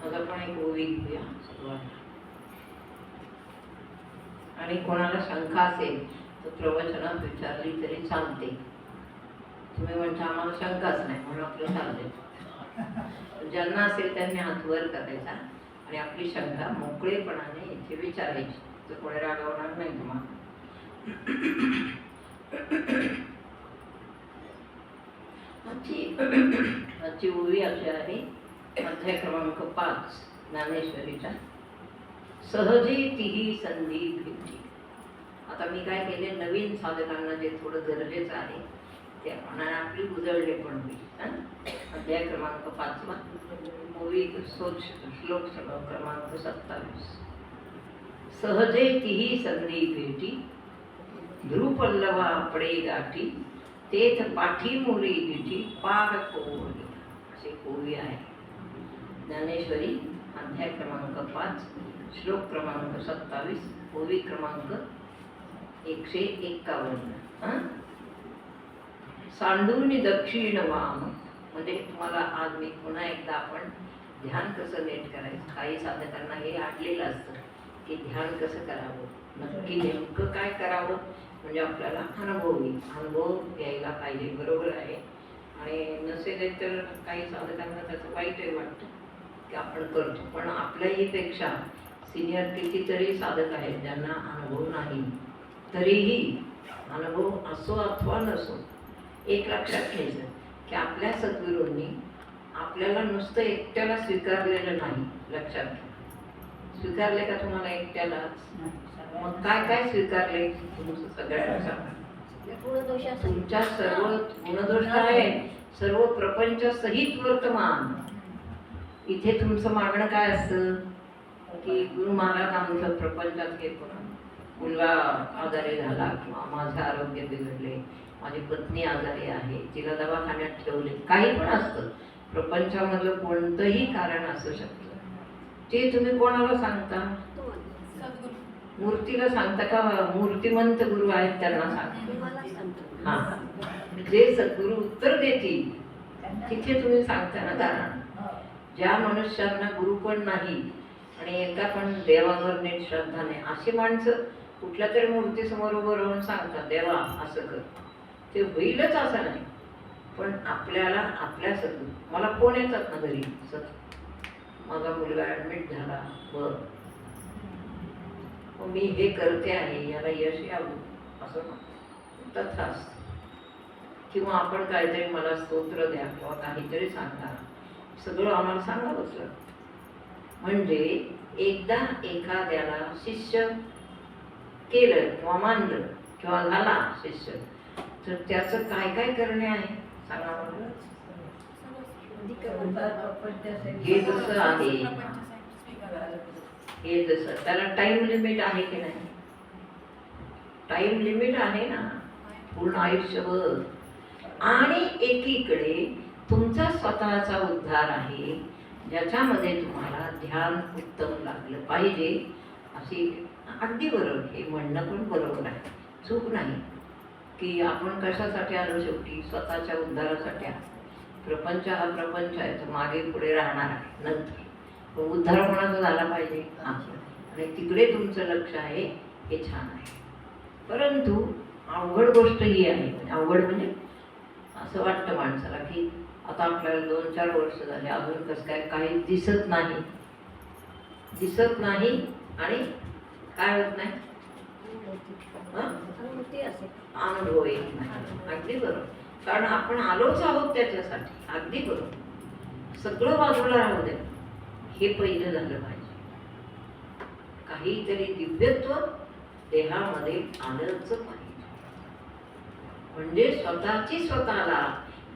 आज आपण एक ओवी घेऊया सुरुवात. आणि कोणाला शंका असेल तर प्रवचनात विचारली तरी चालते. तुम्ही म्हणता आम्हाला शंकाच नाही म्हणून आपलं चालते. ज्यांना असेल त्यांनी हात वर करायचा आणि आपली शंका मोकळेपणाने इथे विचारायची. तर कोणी रागवणार नाही तुम्हाला. आजची ओवी अशी आहे, अध्याय क्रमांक 5 ज्ञानेश्वरीचा. सहजी तिही संधी भेटी. आता मी काय केले, नवीन साधकांना जे थोडं गरजेचं आहे ते आपण आपली उजळले पण होईल. अध्याय क्रमांक 5 ओवी श्लोक क्रमांक 27. सहजे तिही संधी भेटी, ध्रुपल्लवा पडे गाठी, तेथ पाठी मोरी दिठी पार कोवली. अशी ओवी आहे. ज्ञानेश्वरी अध्याय क्रमांक 5 श्लोक क्रमांक 27 ओवी क्रमांक 151. सांडून दक्षिण वाम. म्हणजे तुम्हाला आज मी पुन्हा एकदा आपण ध्यान कसं नीट करायचं. काही साधकांना हे आडलेलं असतं की ध्यान कसं करावं, नक्की नेमकं काय करावं म्हणजे आपल्याला अनुभव घ्यायला पाहिजे. बरोबर आहे. आणि नसेल तर काही साधकांना त्याचं वाईटही वाटतं की आपण करतो. पण आपल्याही पेक्षा सिनियर कितीतरी साधक आहेत ज्यांना अनुभव नाही. तरीही अनुभव असो अथवा नसो, एक लक्षात घ्यायचं की आपल्या सद्गुरूंनी आपल्याला नुसतं एकट्याला स्वीकारलेलं नाही. लक्षात घ्या. स्वीकारले का तुम्हाला एकट्यालाच? मग काय काय स्वीकारले? तुमचं सगळ्यांना तुमच्या सर्व गुणदोष आहे, सर्व प्रपंच सहित वर्तमान. इथे तुमचं मागणं काय असतं की गुरु महाराज आमचं प्रपंचात हे करून, मुलगा आजारी झाला किंवा माझं आरोग्य बिघडले, माझी पत्नी आजारी आहे, तिला दवाखान्यात ठेवले, काही पण असतं. प्रपंचामधलं कोणतंही कारण असू शकतं. ते तुम्ही कोणाला सांगता? मूर्तीला सांगता का मूर्तिमंत गुरु आहेत त्यांना सांगता? हा, जे सद्गुरु उत्तर देतील तिथे तुम्ही सांगता ना. कारण ज्या मनुष्यांना गुरु पण नाही आणि एका पण देवावर नीट श्रद्धा नाही, अशी माणसं कुठल्या तरी मूर्तीसमोर उभं राहून सांगतात देवा असं कर, ते होईलच असं नाही. पण आपल्याला आपल्या सद्गुरू, मला कोण येतात ना घरी, माझा मुलगा ऍडमिट झाला, बरं मी हे करते आहे, याला यश यावं असं तथाच. किंवा आपण काहीतरी मला स्तोत्र द्या किंवा काहीतरी सांगा, सगळं आम्हाला सांगा बसलं. म्हणजे एकदा एखाद्याला शिष्य केलं किंवा मानलं किंवा झाला शिष्य, तर त्याचं काय काय करणे आहे सांगा मला. हे जसं आहे, हे जसं त्याला टाइम लिमिट आहे की नाही? टाइम लिमिट आहे ना, पूर्ण आयुष्यभर. आणि एकीकडे तुमचा स्वतःचा उद्धार आहे, ज्याच्यामध्ये तुम्हाला ध्यान उत्तम लागलं पाहिजे. अशी अगदी बरोबर, हे म्हणणं पण बरोबर आहे, चूक नाही. की आपण कशासाठी आलो? शेवटी स्वतःच्या उद्धारासाठी. प्रपंच हा प्रपंच आहे, तो मागे पुढे राहणार आहे नंतर. उद्धार कोणाचा झाला पाहिजे आणि तिकडे तुमचं लक्ष आहे, हे छान आहे. परंतु अवघड गोष्ट ही आहे. अवघड म्हणजे असं वाटतं माणसाला की आता आपल्याला 2-4 वर्ष झाले, अजून कसं काय काही दिसत नाही आणि काय होत नाही, अनुभव येत नाही. अगदी बरोबर. कारण आपण आलोच आहोत त्याच्यासाठी. अगदी बरोबर. सगळं बाजूला राहू दे, हे पहिलं झालं पाहिजे. काहीतरी दिव्यत्व देहामध्ये आलंच पाहिजे. म्हणजे स्वतःची स्वतःला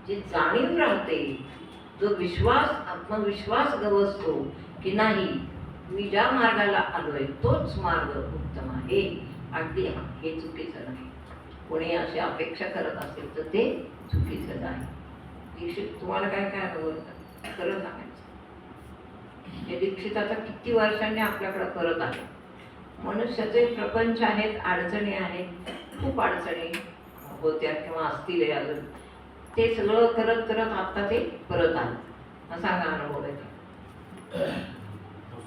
जी जाणीव राहते, जो विश्वास, आत्मविश्वास गवसतो की नाही, मी ज्या मार्गाला आलोय तोच मार्ग उत्तम आहे. अगदी हे चुकीचं नाही. कोणी अशी अपेक्षा करत असेल तर ते चुकीचं आहे. दीक्षित तुम्हाला काय काय अनुभव खरं सांगायचं. हे दीक्षित आता किती वर्षांनी आपल्याकडे करत आहे. मनुष्याचे प्रपंच आहेत, अडचणी आहेत, खूप अडचणी होत्या किंवा असतील अजून. ते सगळं करत करत आता ते परत आलं. सांगा अनुभव आहे.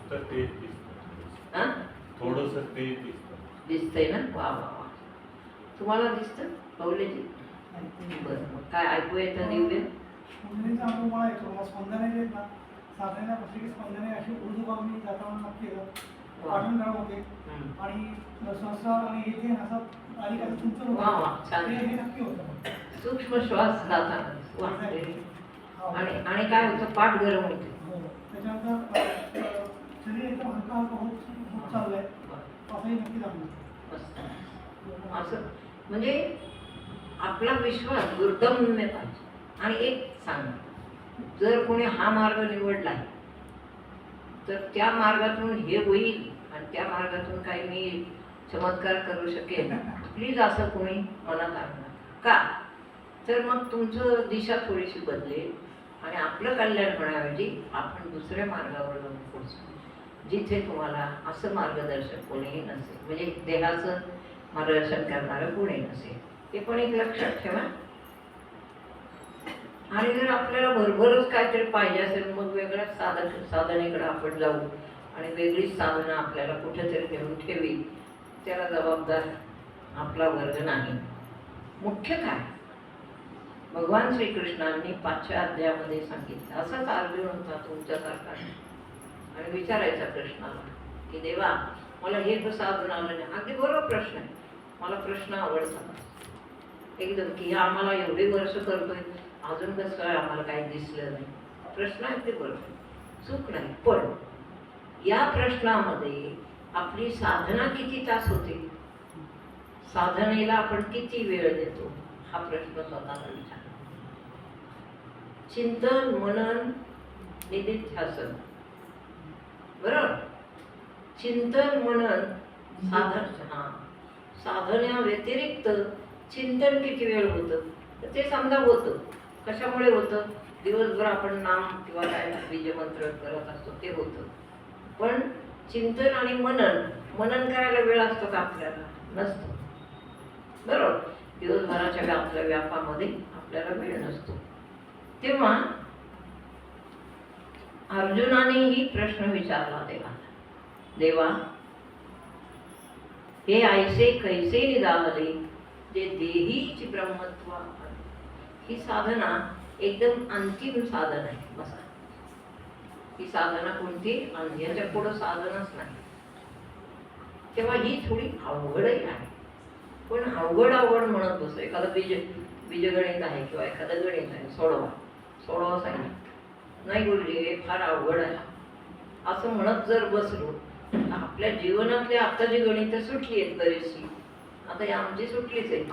नुसतं तेच दिसतं. हा थोडंसं तेच दिसतं. दिसतंय ना? वा वा वा. तुम्हाला दिसतं पाऊलेजी? बरं, मग काय ऐकू येतं दिव्य? स्पंदनेचा अनुभव मला येतो. मला स्पंदने जे आहेत ना, साधनेला बसली की स्पंदने अशी ऊर्ध्वगामी मी जाताना नक्की येतात. पाठून गरम होते आणि सहस्रार आणि हे जे असं आली का तुमचं वा वा, छान. हे नक्की होतं. सूक्ष्म श्वास जाताना वा, very good. आणि काय होतं? पाठ गरम होते. हो. त्याच्यानंतर शरीर एकदम हलका हलका होत चाललंय असंही नक्की जाणवतं. मस्त. असं म्हणजे आपला विश्वास दुर्दम्य पाहिजे. आणि एक सांगा, जर कोणी हा मार्ग निवडला तर त्या मार्गातून हे होईल आणि त्या मार्गातून काही मी चमत्कार करू शकेन, प्लीज असं कोणी मनात आणणार का? तर मग तुमचं दिशा थोडीशी बदलेल आणि आपलं कल्याण होण्याऐवजी आपण दुसऱ्या मार्गावर जाऊन पोहोचू, जिथे तुम्हाला असं मार्गदर्शक कोणीही नसेल, म्हणजे देहाचं मार्गदर्शन करणारं कोणी नसेल. ते पण एक लक्षात ठेवा. आणि जर आपल्याला भरभरच काहीतरी पाहिजे असेल, मग वेगळ्याच साधनेकडे आपण जाऊ आणि वेगळीच साधनं आपल्याला कुठेतरी नेऊन ठेवी, त्याला जबाबदार आपला वर्ग नाही. मुख्य काय, भगवान श्रीकृष्णांनी 5व्या अध्यायामध्ये सांगितलं. असाच अर्जुन होता तुमच्यासारखा आणि विचारायचा कृष्णाला की देवा मला हे कसं अजून आलं नाही. अगदी बरोबर प्रश्न आहे. मला प्रश्न आवडतात एकदम की आम्हाला एवढे वर्ष करतोय अजून कसं काय आम्हाला काही दिसलं नाही. प्रश्न आहे ते बरोबर, चूक नाही. पण या प्रश्नामध्ये आपली साधना किती तास होते, साधनेला आपण किती वेळ देतो, हा प्रश्न स्वतःला विचार. चिंतन, मनन, निधिध्यासन, बरोबर. चिंतन, मनन, साधना व्यतिरिक्त चिंतन किती वेळ होतं, तर ते समजा होतं. कशामुळे होतं? दिवसभर आपण नाम किंवा काय बीजमंत्र करत असतो ते होतं. पण चिंतन आणि मनन करायला वेळ असतो का आपल्याला? नसतो, बरोबर. दिवसभराच्या आपल्या व्यापामध्ये आपल्याला वेळ नसतो. तेव्हा अर्जुनानेही प्रश्न विचारला देवा, हे ऐसे कैसे निदावले जे देहीची ब्रह्मत्व. ही साधना एकदम अंतिम साधन आहे. बसा, ही साधना कोणती? याच्या पुढं साधनच नाही. तेव्हा ही थोडी अवघडही आहे. पण अवघड म्हणत बसतो. एखादं बीजगणित आहे किंवा एखादं गणित आहे, सोडवा सांगितलं नाही गुरुजी हे फार अवघड आहे असं म्हणत जर बसलो, आपल्या जीवनातली आता जी गणितं सुटली आहेत बरीचशी, आता ही आमची सुटलीच आहे.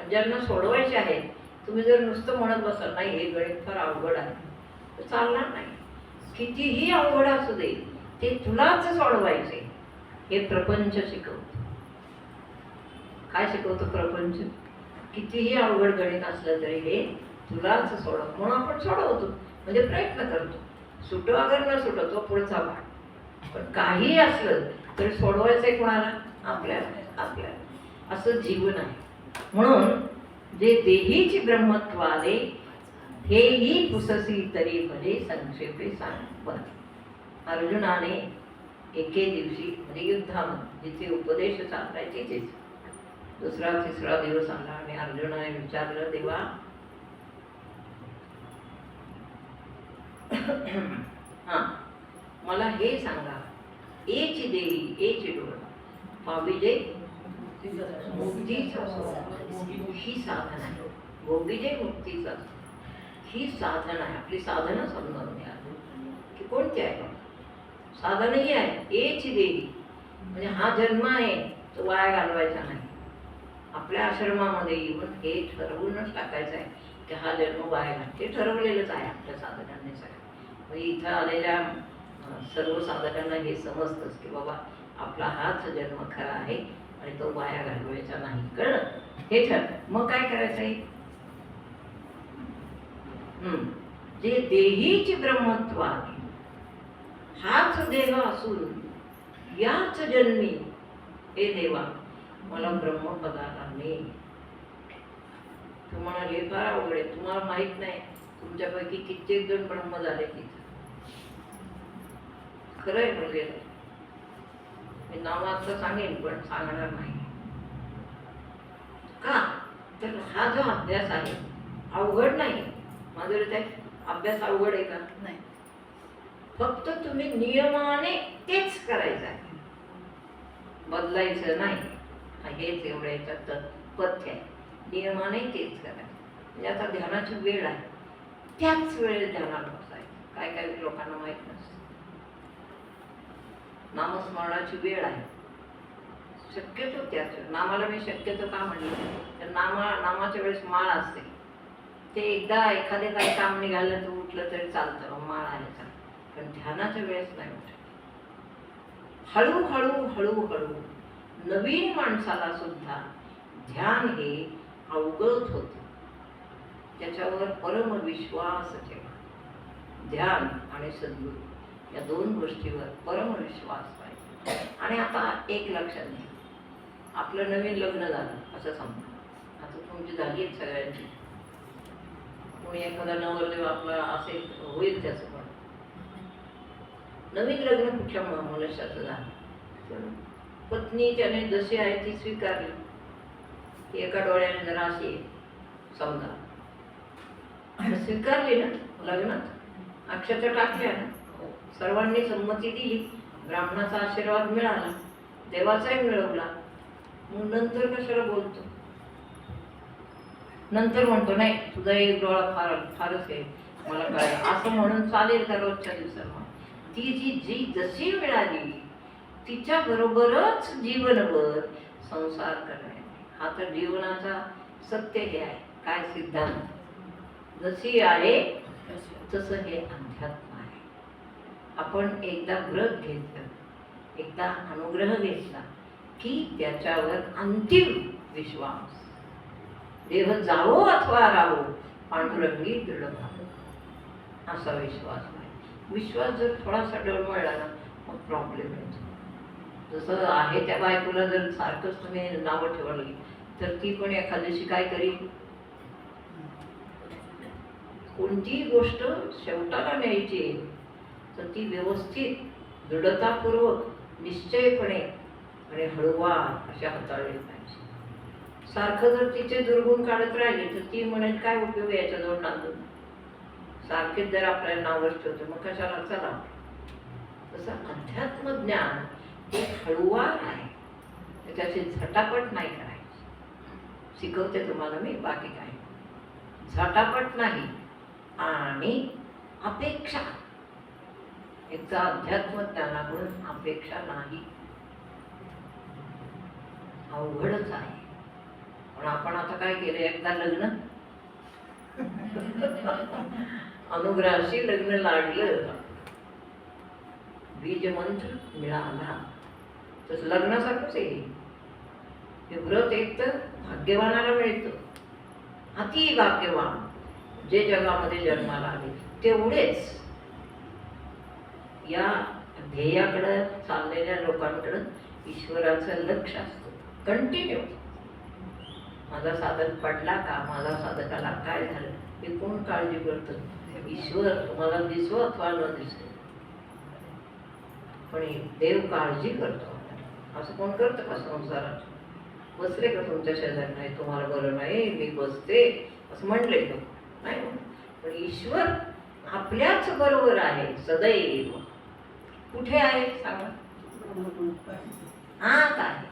ज्यांना सोडवायचे आहे, तुम्ही जर नुसतं म्हणत बसाल नाही हे गणित फार अवघड आहे, तर चालणार नाही. कितीही अवघड असू दे, ते तुलाच सोडवायचे. हे प्रपंच शिकवतं. काय शिकवतं प्रपंच? कितीही अवघड गणित असलं तरी हे तुलाच सोडव, म्हणून आपण सोडवतो, म्हणजे प्रयत्न करतो. सुटो अगर न सुटो तो पुढचा भाग. पण काही असलं तरी सोडवायचंय कोणाला? आपल्याला. असं जीवन आहे. म्हणून जे देहीची ब्रह्मत्व आले हेही पुससी तरी भले संक्षेपे सांग. अर्जुनाने एके दिवशी म्हणजे युद्धामध्ये जिथे उपदेश चाललाय तिथेच दुसरा तिसरा दिवस आला आणि अर्जुनाने विचारलं, देवा मला हे सांगा, एची देवी एची डोळ पाविजे मुक्तीचा ही साधना आहे. भोगीजे मुक्तीचा ही साधना आहे. आपली साधना समजावून घ्या की कोणती आहे. साधन ही आहे एची देवी, म्हणजे हा जन्म आहे तो वाया घालवायचा नाही. आपल्या आश्रमामध्ये येऊन हे ठरवूनच टाकायचं आहे की हा जन्म वाया घाल. हे ठरवलेलंच आहे आपल्या साधकांनी सगळं. म्हणजे इथं आलेल्या सर्व साधकांना हे समजतंच की बाबा आपला हाच जन्म खरा आहे आणि तो वाया घालवायचा नाही. कळलं? हे ठर. मग काय करायचं आहे? जे देहीची ब्रह्मत्व आहे, हाच देह असून याच जन्मी हे देवा मला ब्रह्मपदाला ने. तुम्हाला हे फार अवघड आहे. तुम्हाला माहित नाही तुमच्यापैकी कित्येक जण ब्रह्म झाले तिथे. खरं आहे म्हणजे मी नावाचं सांगेन पण सांगणार नाही. का तर हा जो अभ्यास आहे अवघड नाही. माझं अभ्यास अवघड आहे का? नाही. फक्त तुम्ही नियमाने तेच करायचं आहे, बदलायचं नाही. हेच एवढं याच्यात पथ्य आहे. नियमाने तेच करायचं. म्हणजे आता ध्यानाची वेळ आहे, त्याच वेळेत ध्यानाला बसायचं. काय काय लोकांना माहित नसतं. नामस्मरणाची वेळ आहे, शक्यतो त्याच नामाला मी शक्यतो का म्हणलं तर नामाच्या वेळेस माळ असते. ते एकदा एखादे काही काम निघालं तर उठलं तरी चालतं, माळ आहे चालतं. पण ध्यानाच्या वेळेस नाही उठत. हळूहळू हळूहळू नवीन माणसाला सुद्धा ध्यान हे अवगत होतं. त्याच्यावर परमविश्वास ठेवा. ध्यान आणि सद्गुरू या दोन गोष्टीवर परमविश्वास पाहिजे. आणि आता एक लक्षात घ्या, आपलं नवीन लग्न झालं असं समजा. आता तुमची झाली आहेत सगळ्यांची. कोणी एखादा नवरदेव आपला असेल होईल त्याचं. पण नवीन लग्न कुठल्या मनुष्याचं झालं, पत्नी त्याने जशी आहे ती स्वीकारली. ती एका डोळ्याने जरा अशी समजा स्वीकारली ना, लग्नात अक्षता टाकल्या ना, सर्वांनी संमती दिली, ब्राह्मणाचा आशीर्वाद मिळाला, देवाचाही मिळवला. मग नंतर कशाला बोलतो? नंतर म्हणतो नाही तुझा एक डोळा फारच आहे मला कळलं, असं म्हणून चालेल का रोजच्या दिवसाला? ती जी जशी मिळाली तिच्या बरोबरच जीवनभर संसार करणे. हा तर जीवनाचा सत्य हे आहे. काय सिद्धांत? जशी आहे तसं हे अध्यात्म आहे. आपण एकदा व्रत घेतलं, एकदा अनुग्रह घेतला की त्याच्यावर अंतिम विश्वास. देह जावो अथवा राहो पांडुरंगी दृढ भाव असा विश्वास आहे. विश्वास जर थोडासा डळमळला ना मग प्रॉब्लेम येतो. जसं आहे त्या बायकोला जर सारखंच तुम्ही नावं ठेवली तर ती पण एखाद्याशी काय करील? कोणतीही गोष्ट शेवटाला न्यायची तर ती व्यवस्थित दृढतापूर्वक निश्चयपणे आणि हळूवार अशा हाताळली पाहिजे. सारखं जर तिचे दुर्गुण काढत राहिले तर ती म्हणेल काय उपयोग आहे याच्याजवळ नांदून. सारखेच जर आपल्याला नावच ठेवतो मग कशाला चला. तसं अध्यात्म ज्ञान हे हळूवार आहे, त्याच्याची झटापट नाही करायची. शिकवते तुम्हाला मी, बाकी काय झटापट नाही. आणि अपेक्षा, एकदा अध्यात्म ज्ञानाकडून अपेक्षा नाही. अवघडच आहे. पण आपण आता काय केलं, एकदा लग्न अनुग्रहाशी लग्न लाडलं, बीज मंत्र मिळाला. तसं लग्नासारखंच आहे हे व्रत. एक तर भाग्यवानाला मिळतं, अति भाग्यवान जे जगामध्ये जन्माला आले तेवढेच या ध्येयाकडे चाललेल्या लोकांकडे ईश्वराचं लक्ष असतं कंटिन्यू. माझा साधक पडला का, माझा साधकाला काय झालं हे कोण काळजी करतं? ईश्वर. तुम्हाला दिसो अथवा न दिसो पण देव काळजी करतो. असं कोण करतं का संसारात? बसले का तुमच्या शेजारी, नाही तुम्हाला बरं नाही मी बसते असं म्हणले लोक नाही म्हणून. पण ईश्वर आपल्याच बरोबर आहे सदैव. कुठे आहे सांगा? आत आहे.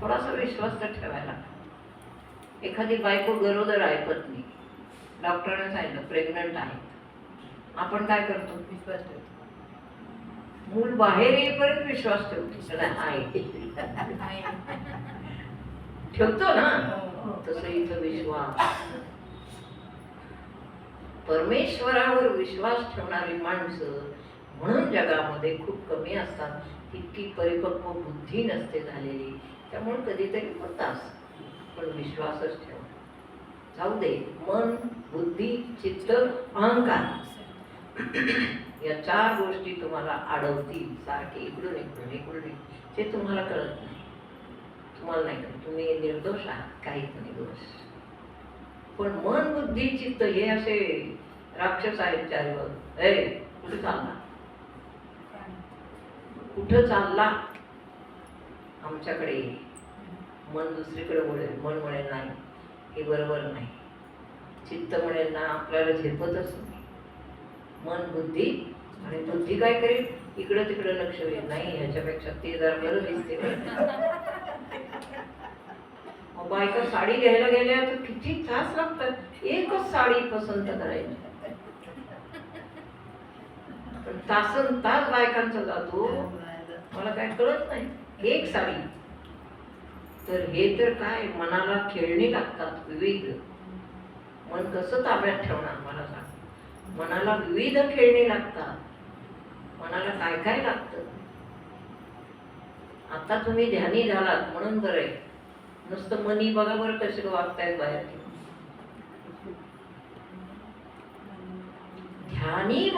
थोडासा विश्वास तर ठेवायला. एखादी बायको गरोदर आहे, पत्नी, डॉक्टरने सांगितलं प्रेग्नंट आहे, आपण काय करतो? विश्वास ठेवतो. मूल बाहेर येईपर्यंत विश्वास ठेवतो ठेवतो ना. तसं इथं विश्वास, परमेश्वरावर विश्वास ठेवणारी माणसं म्हणून जगामध्ये खूप कमी असतात. इतकी परिपक्व बुद्धी नसते झालेली, त्यामुळे कधीतरी होतात. पण विश्वासच ठेवा. जाऊ दे, मन, बुद्धी, चित्त, अहंकार या चार गोष्टी तुम्हाला अडवतील सारखे, इकडून इकडून इकडून इकडून. ते तुम्हाला कळत नाही, तुम्हाला नाही कळत. तुम्ही निर्दोष आहात, काहीच नाही दोष. पण मन, बुद्धी, चित्त हे असे राक्षस आहेत चारीवर. कुठे चालणार? कुठं चालला आमच्याकडे ये. मन दुसरीकडे वळेल. मन म्हणेल नाही हे बरोबर नाही. चित्त म्हणेल ना आपल्याला झेपतच नाही. मन बुद्धी आणि बुद्धी काय करेल इकडं तिकडं लक्ष होईल. नाही ह्याच्यापेक्षा ते जरा बरं दिसते. मग बायका साडी घ्यायला गेल्या तर किती तास लागतात एकच साडी पसंत करायची. पण तासन तास बायकांचा जातो मला काय कळत नाही. एक साडी तर हे तर काय मनाला खेळणी लागतात विविध. मन कसं ताब्यात ठेवणार मला सांग. मनाला विविध खेळणी लागतात. मनाला काय काय लागतं. आता तुम्ही ध्यानी झालात म्हणून बरं आहे. नुसतं मनी बघा बरं कसे वागतायत बाहेर. ध्यानी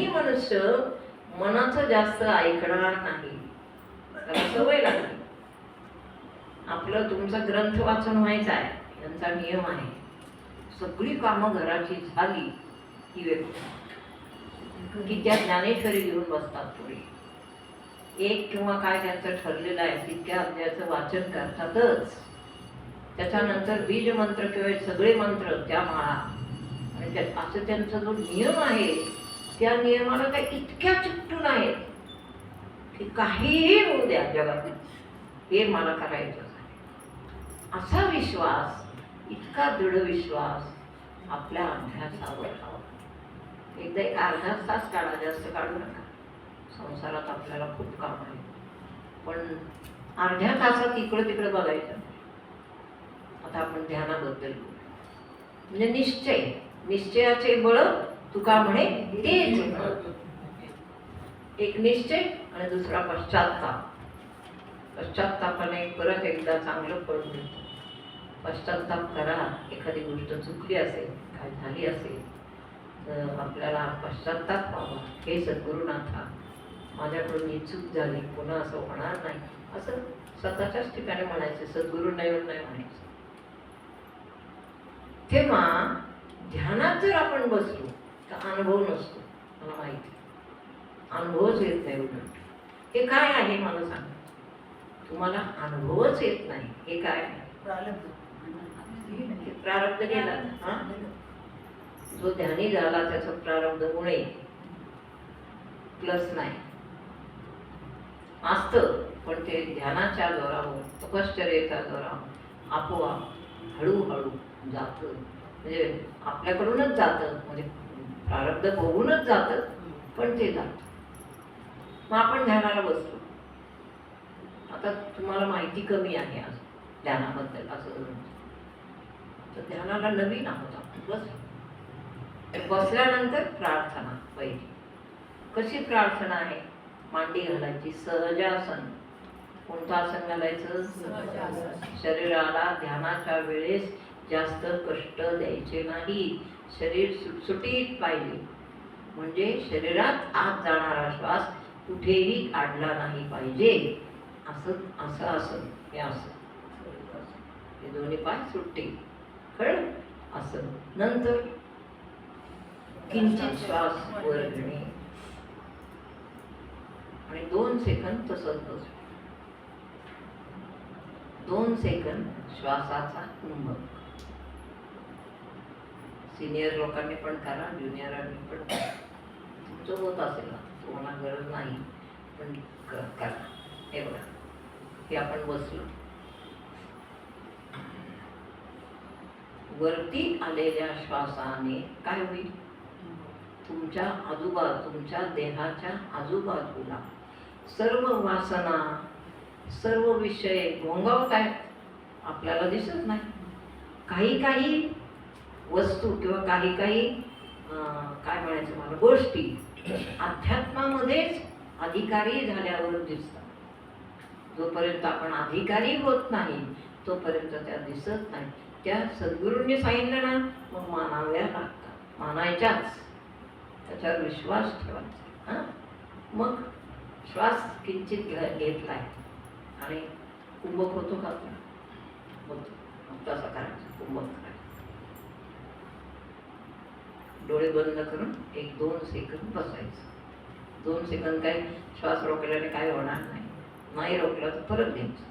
मनुष्य मनाचं जास्त ऐकणार नाही. त्याला सवय लागली. आपलं तुमचा ग्रंथ वाचन व्हायचा आहे यांचा नियम आहे. सगळी कामं घराची झाली की व्यक्ती की त्या ज्ञानेश्वरी घेऊन बसतात थोडी. एक किंवा काय त्यांचं ठरलेलं आहे तितक्या अध्यायाचं वाचन करतातच. त्याच्यानंतर बीज मंत्र किंवा सगळे मंत्र त्या माळा आणि असं त्यांचा जो नियम आहे त्या नियमाला काय इतक्या चिकटून आहेत की काहीही होऊ द्या जगात हे मला करायचं आहे. असा विश्वास, इतका दृढ विश्वास आपल्या अभ्यासावर हवा. एकदा एक अर्धा तास काढा, जास्त काढू नका. संसारात आपल्याला खूप काम आहे पण अर्ध्या तासात इकडं तिकडं बघायचं. आता आपण ध्यानाबद्दल बोलू. म्हणजे निश्चयाचे बळ तुका म्हणे तेच बळ. एक निश्चय आणि दुसरा पश्चात्ताप. पश्चात्तापाने परत एकदा चांगलं फळ मिळतं. पश्चात्ताप करा. एखादी गोष्ट चुकली असेल काय झाली असेल तर आपल्याला पश्चात्ताप व्हावा. हे सद्गुरुनाथा माझ्याकडून ही चूक झाली पुन्हा असं होणार नाही असं स्वतःच्याच ठिकाणी म्हणायचं. सद्गुरूंना येऊन नाही म्हणायचं. तेव्हा ध्यानात जर आपण बसलो तर अनुभव नसतो. मला माहिती अनुभवच येत नाही. उलट हे काय आहे मला सांगा. तुम्हाला अनुभवच येत नाही हे काय आहे. प्रारब्ध गेला. जो ध्यानी झाला त्याचं प्रारब्ध मुळे प्लस नाही असतं पण ते ध्यानाच्या जोरावर तपश्चर्येच्या जोरावर आपोआप हळूहळू जातं. म्हणजे आपल्याकडूनच जातं. म्हणजे प्रारब्ध बघूनच जातं पण ते जातं. मग आपण ध्यानाला बसतो. आता तुम्हाला माहिती कमी आहे आज ध्यानाबद्दल असं तर ध्यानाला नवीन आहोत आपण. बसल्यानंतर प्रार्थना पहिली. कशी प्रार्थना आहे. मांडी घालायची. सहजासन. कोणतं आसन घालायचं. शरीराला ध्यानाच्या वेळेस जास्त कष्ट द्यायचे नाही. शरीर सुटसुटीत पाहिजे. म्हणजे शरीरात आत जाणारा श्वास कुठेही काढला नाही पाहिजे. असं आसन हे आसन. हे दोन्ही पाय सुट्टे कळलं. आसन. नंतर किंचित श्वास वर घेणे आणि 2 सेकंद तसंच बसू. 2 सेकंद श्वासाचा कुंभक. सिनियर लोकांनी पण करा, ज्युनियरांनी पण करा. तुमचं होत असेल ना तुम्हाला गरज नाही पण करा. हे बघा हे आपण बसलो. वरती आलेल्या श्वासाने काय होईल. तुमच्या देहाच्या आजूबाजूला सर्व वासना सर्व विषय घोंगावत आहेत. आपल्याला दिसत नाही. काही वस्तू किंवा काही काय म्हणायचं मला गोष्टी अध्यात्मामध्येच अधिकारी झाल्यावर दिसतात. जोपर्यंत आपण अधिकारी होत नाही तोपर्यंत त्या दिसत नाही. त्या सद्गुरूंनी सांगितलं ना मग मानाव्या लागतात. मानायच्याच. त्याच्यावर विश्वास ठेवायचा. मग श्वास किंचित घेतलाय आणि कुंभक होतो का होतो. तसा करायचं. कुंभक करायचं. डोळे बंद करून 1-2 सेकंद बसायचं. 2 सेकंद काही श्वास रोखल्याने काय होणार नाही. नाही रोखला तर परत घ्यायचं.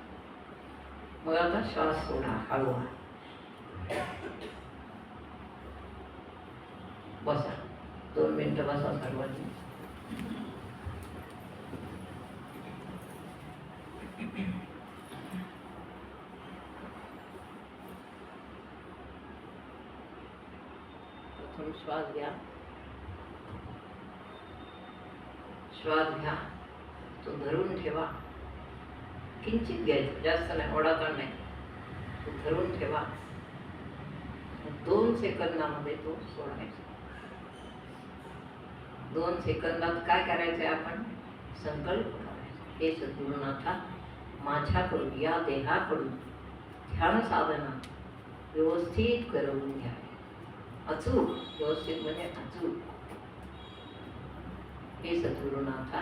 मग आता श्वास सोडा हळूहळू. बसा 2 मिनिटं बसा सर्वांनी. प्रथम श्वास घ्या. श्वास घ्या, तो धरून ठेवा. किंचित घ्यायचं, जास्त नाही, ओढाताण नाही. तो धरून ठेवा. 2 सेकंदामध्ये तो सोडायचा. 2 सेकंदात काय करायचंय आपण? संकल्प करायचा. हे सद्गुरुनाथा, माझ्याकडून या देहाकडून ध्यान साधना व्यवस्थित करवून घ्या. अचूक, व्यवस्थित म्हणजे अचूक. हे सद्गुरुनाथा,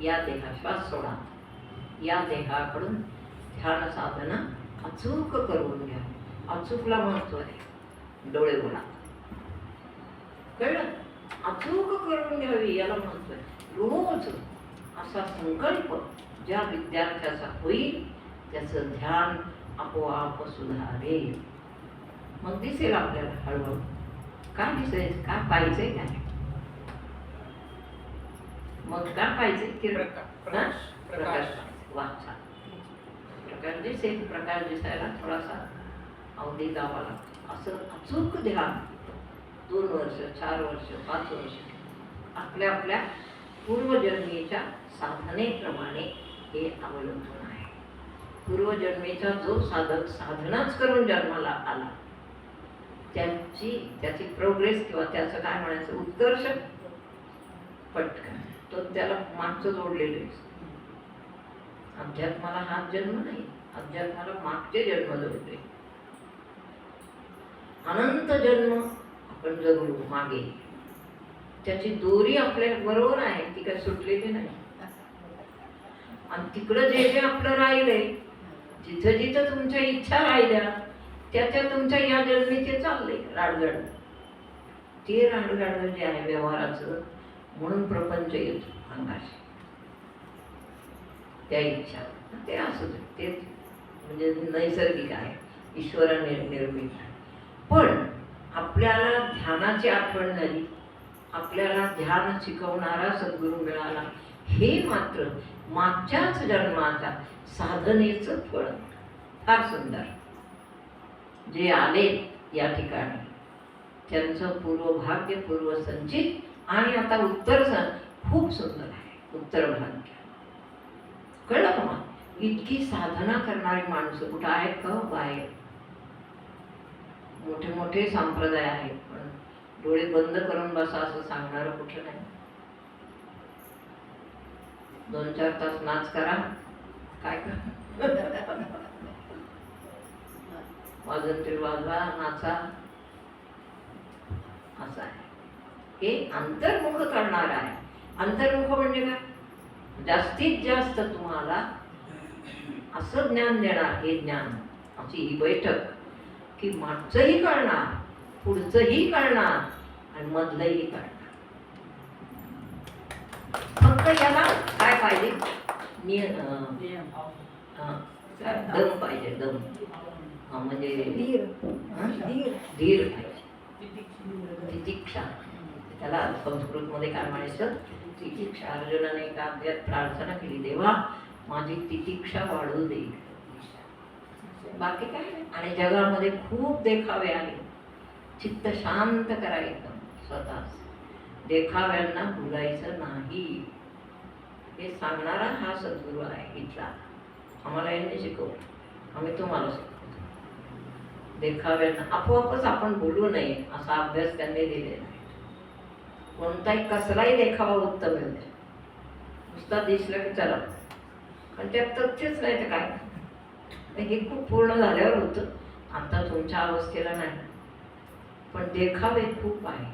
या देहा श्वास सोडा. या देहाकडून ध्यान साधना अचूक करून घ्या. अचूकला महत्व आहे. डोळे बोला. कळलं? अचूक करून घ्यावी याला महत्व आहे. रोज असा संकल्प ज्या विद्यार्थ्याचा होईल त्याचं ध्यान आपोआप सुधारेल. मग दिसेल आपल्याला हळूहळू. काय दिसेल? काय पाहिजे काय? मग काय पाहिजे? प्रकाश. वाचा. प्रकाश दिसेल. प्रकाश दिसायला थोडासा अवधी द्यावा लागतो. असं अचूक ध्यान 2 वर्ष, 4 वर्ष, 5 वर्ष आपल्या आपल्या पूर्वजन्मीच्या साधनेप्रमाणे हे अवलंबून आहे. पूर्वजन्मीचा जो साधक साधनाच करून जन्माला आला त्याची प्रोग्रेस किंवा त्याचं काय म्हणायचं उत्कर्ष पटकन तो त्याला मागचं जोडलेलं आहे. अध्यात्माला हा जन्म नाही, अध्यात्माला मागचे जन्म जोडले. अनंत जन्म आपण जगलो मागे, त्याची दोरी आपल्या बरोबर आहे, ती काय सुटलेली नाही. आणि तिकडं जे जे आपलं राहिलंय, जिथं जिथं तुमच्या इच्छा राहिल्या त्या तुमच्या या जन्मी ते चाललंय राडगड. ते राडगड जे आहे व्यवहाराचं, म्हणून प्रपंच येतो अंगाशी. त्या इच्छा ते असू दे, ते म्हणजे नैसर्गिक आहे, ईश्वराने निर्मित आहे. पण आपल्याला ध्यानाची आठवण झाली, आपल्याला ध्यान शिकवणारा सद्गुरू मिळाला, हे मात्र मागच्याच जन्माच्या साधनेचं फळ. फार सुंदर. जे आले या ठिकाणी त्यांचं पूर्वभाग्य पूर्वसंचित आणि आता उत्तर खूप सुंदर आहे. उत्तर भाग्य कळलं का? मग इतकी साधना करणारी माणसं कुठं आहेत का बाहेर? मोठे मोठे संप्रदाय आहेत, पण डोळे बंद करून बसा असं सांगणारं कुठं नाही. 2-4 तास नाच करा, काय करा, वाजंत्री वाजवा, नाचा, असं आहे. हे अंतर्मुख करणार आहे. अंतर्मुख म्हणजे काय? जास्तीत जास्त तुम्हाला असं ज्ञान देणार, हे ज्ञान, अशी ही बैठक की मागचंही कळणार, पुढचंही कळणार आणि मधलंही कळणार. फक्त याला काय पाहिजे? दम पाहिजे. दम म्हणजे धीर पाहिजे, तितिक्षा. त्याला संस्कृतमध्ये काय म्हणायचं? तितिक्षा. अर्जुनाने एका अध्यायात प्रार्थना केली, देवा माझी तितिक्षा वाढू दे. बाकी काय नाही. आणि जगामध्ये खूप देखावे आहेत. चित्त शांत करायचं स्वतः, देखाव्यांना भुलायचं नाही. हे सांगणारा हा सद्गुरू आहे इथला. आम्हाला यांनी शिकवलं, आम्ही तुम्हाला शिकवतो. देखाव्यांना आपोआपच आपण बोलू नये असा अभ्यास त्यांनी दिलेला आहे. कोणताही कसलाही देखावा उत्तम येऊ द्या, नुसता दिसलं की चला, पण त्यात तथ्यच नाही तर काय. हे खूप पूर्ण झाल्यावर होतं, आता तुमच्या अवस्थेला नाही. पण देखावे खूप आहे,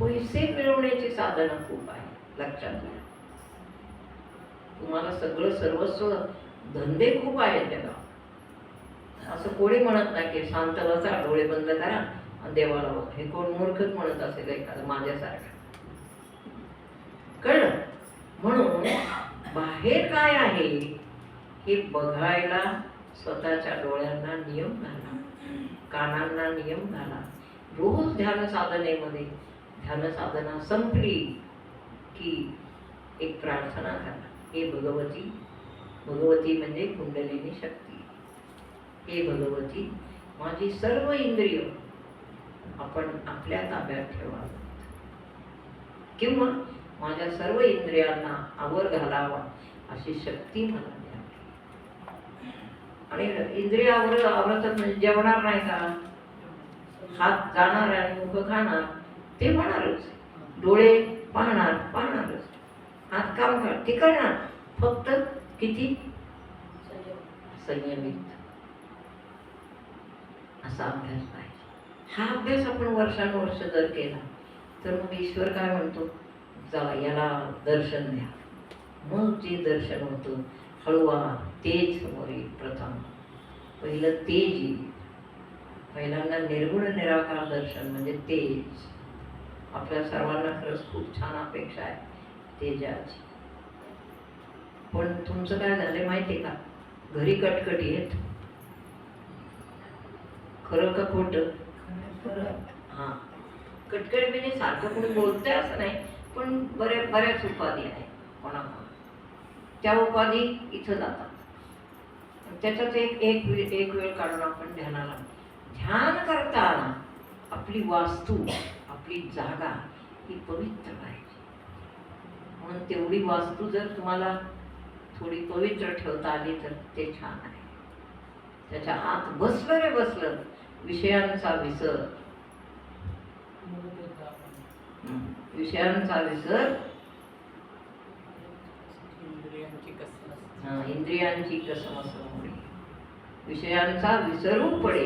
पैसे मिळवण्याची साधनं खूप आहे. लक्षात घ्या, तुम्हाला सगळं सर्वस्व धंदे खूप आहेत जगात. असं कोणी म्हणत नाही की शांत बसा, डोळे बंद करा आणि देवाला बघा. हे कोण मूर्खच म्हणत असेल एखादं माझ्यासारखं. कळलं? म्हणून बाहेर काय आहे हे बघायला स्वतःच्या डोळ्यांना नियम घाला, कानांना नियम घाला. रोज ध्यान साधनेमध्ये ध्यान साधना संपली की एक प्रार्थना करा. हे भगवती, भगवती म्हणजे कुंडलिनी शक्ती. हे भगवती, माझी सर्व इंद्रिय आपण आपल्या ताब्यात ठेवावं किंवा माझ्या सर्व इंद्रियांना आवर घालावा अशी शक्ती मला द्या. आणि इंद्रिय आवरतात म्हणजे जेवणार नाही का, हात जाणार आणि मुख खाणार ते होणारच, डोळे पाहणारच, हात काम कर ते करणार, फक्त किती संयमित असा अभ्यास पाहिजे. हा अभ्यास आपण वर्षानुवर्ष जर केला तर मग ईश्वर काय म्हणतो, जा याला दर्शन द्या. मग जे दर्शन होतं हळूवार तेज समोर येईल. प्रथम पहिलं तेज येईल. पहिल्यांदा निर्गुण निराकार दर्शन म्हणजे तेज. आपल्या सर्वांना खरंच खूप छान अपेक्षा आहे तेजाची. पण तुमचं काय झालंय माहितीये का, घरी कटकटी आहेत. खरं का खोटं? हा, कटकटी म्हणजे सारखं कोणी बोलतंय असं नाही, पण बऱ्याच उपाधी आहे कोणाकोणा. त्या उपाधी इथं जातात. त्याच्यात एक वेळ काढून आपण ध्यानाला, ध्यान करताना आपली वास्तू, आपली जागा ही पवित्र पाहिजे. म्हणून तेवढी वास्तू जर तुम्हाला थोडी पवित्र ठेवता आली तर ते छान आहे. त्याच्या आत बसलं रे बसलं विषयांचा विसर, विषयांचा विसर, इंद्रियांची कसमस मोडे. विषयांचा विसरू पडे,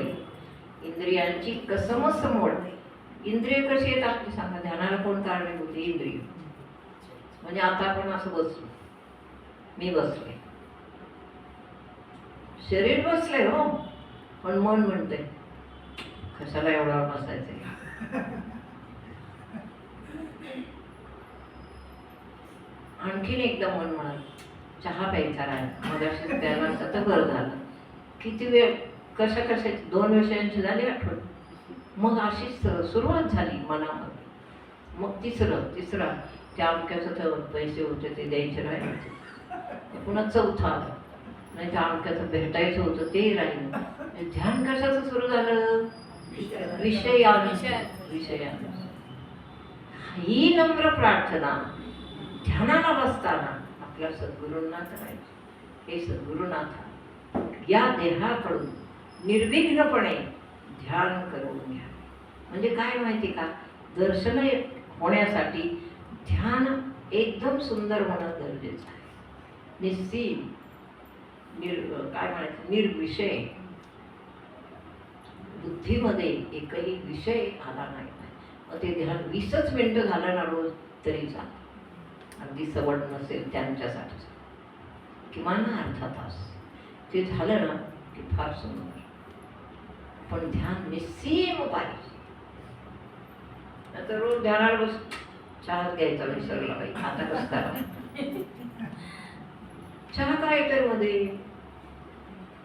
इंद्रियांची कसमस मोड. इंद्रिय कशी आहेत आपली सांगा, ध्यानाला कोण कारणीभूत होते? इंद्रिय. म्हणजे आता आपण असं बसलो, मी बसले, शरीर बसले हो, पण मन म्हणते कशाला एवढा बसायचंय. आणखीन एकदा मन म्हणाल चहा प्यायचा राहिला, मगाशी प्यायला असता तर बरं झालं. किती वेळ कशाची 2 विषयांची झाली आठवण. मग अशीच सुरुवात झाली मनामध्ये. मग तिसरा त्या अमक्याचं पैसे होते ते द्यायचे राहिले, पुन्हा चौथा आला, नाही त्या अमक्याचं भेटायचं होतं ते राहिलं. ध्यान कशाचं सुरू झालं? विषयानुसार. ही नम्र प्रार्थना ध्यानाला बसताना आपल्या सद्गुरूंना करायची. हे सद्गुरुनाथा, या देहाकडून निर्विघ्नपणे ध्यान करून घ्या. म्हणजे काय माहिती का, दर्शन होण्यासाठी ध्यान एकदम सुंदर होणं गरजेचं आहे. निस्सीम, काय म्हणायचं, निर्विषय, बुद्धीमध्ये एकही विषय आला नाही. मग ते ध्यान 20च मिनिटं झालं ना रोज तरी चालतं. अगदी सवड नसेल त्यांच्यासाठी किमान अर्धा तास ते झालं ना की फार सुंदर. पण ध्यान निस्सीम पाहिजे. आता रोज ध्यानाला बस, चहा घ्यायचा विसरला बाई, आता कसं करा. चहा काय तर मध्ये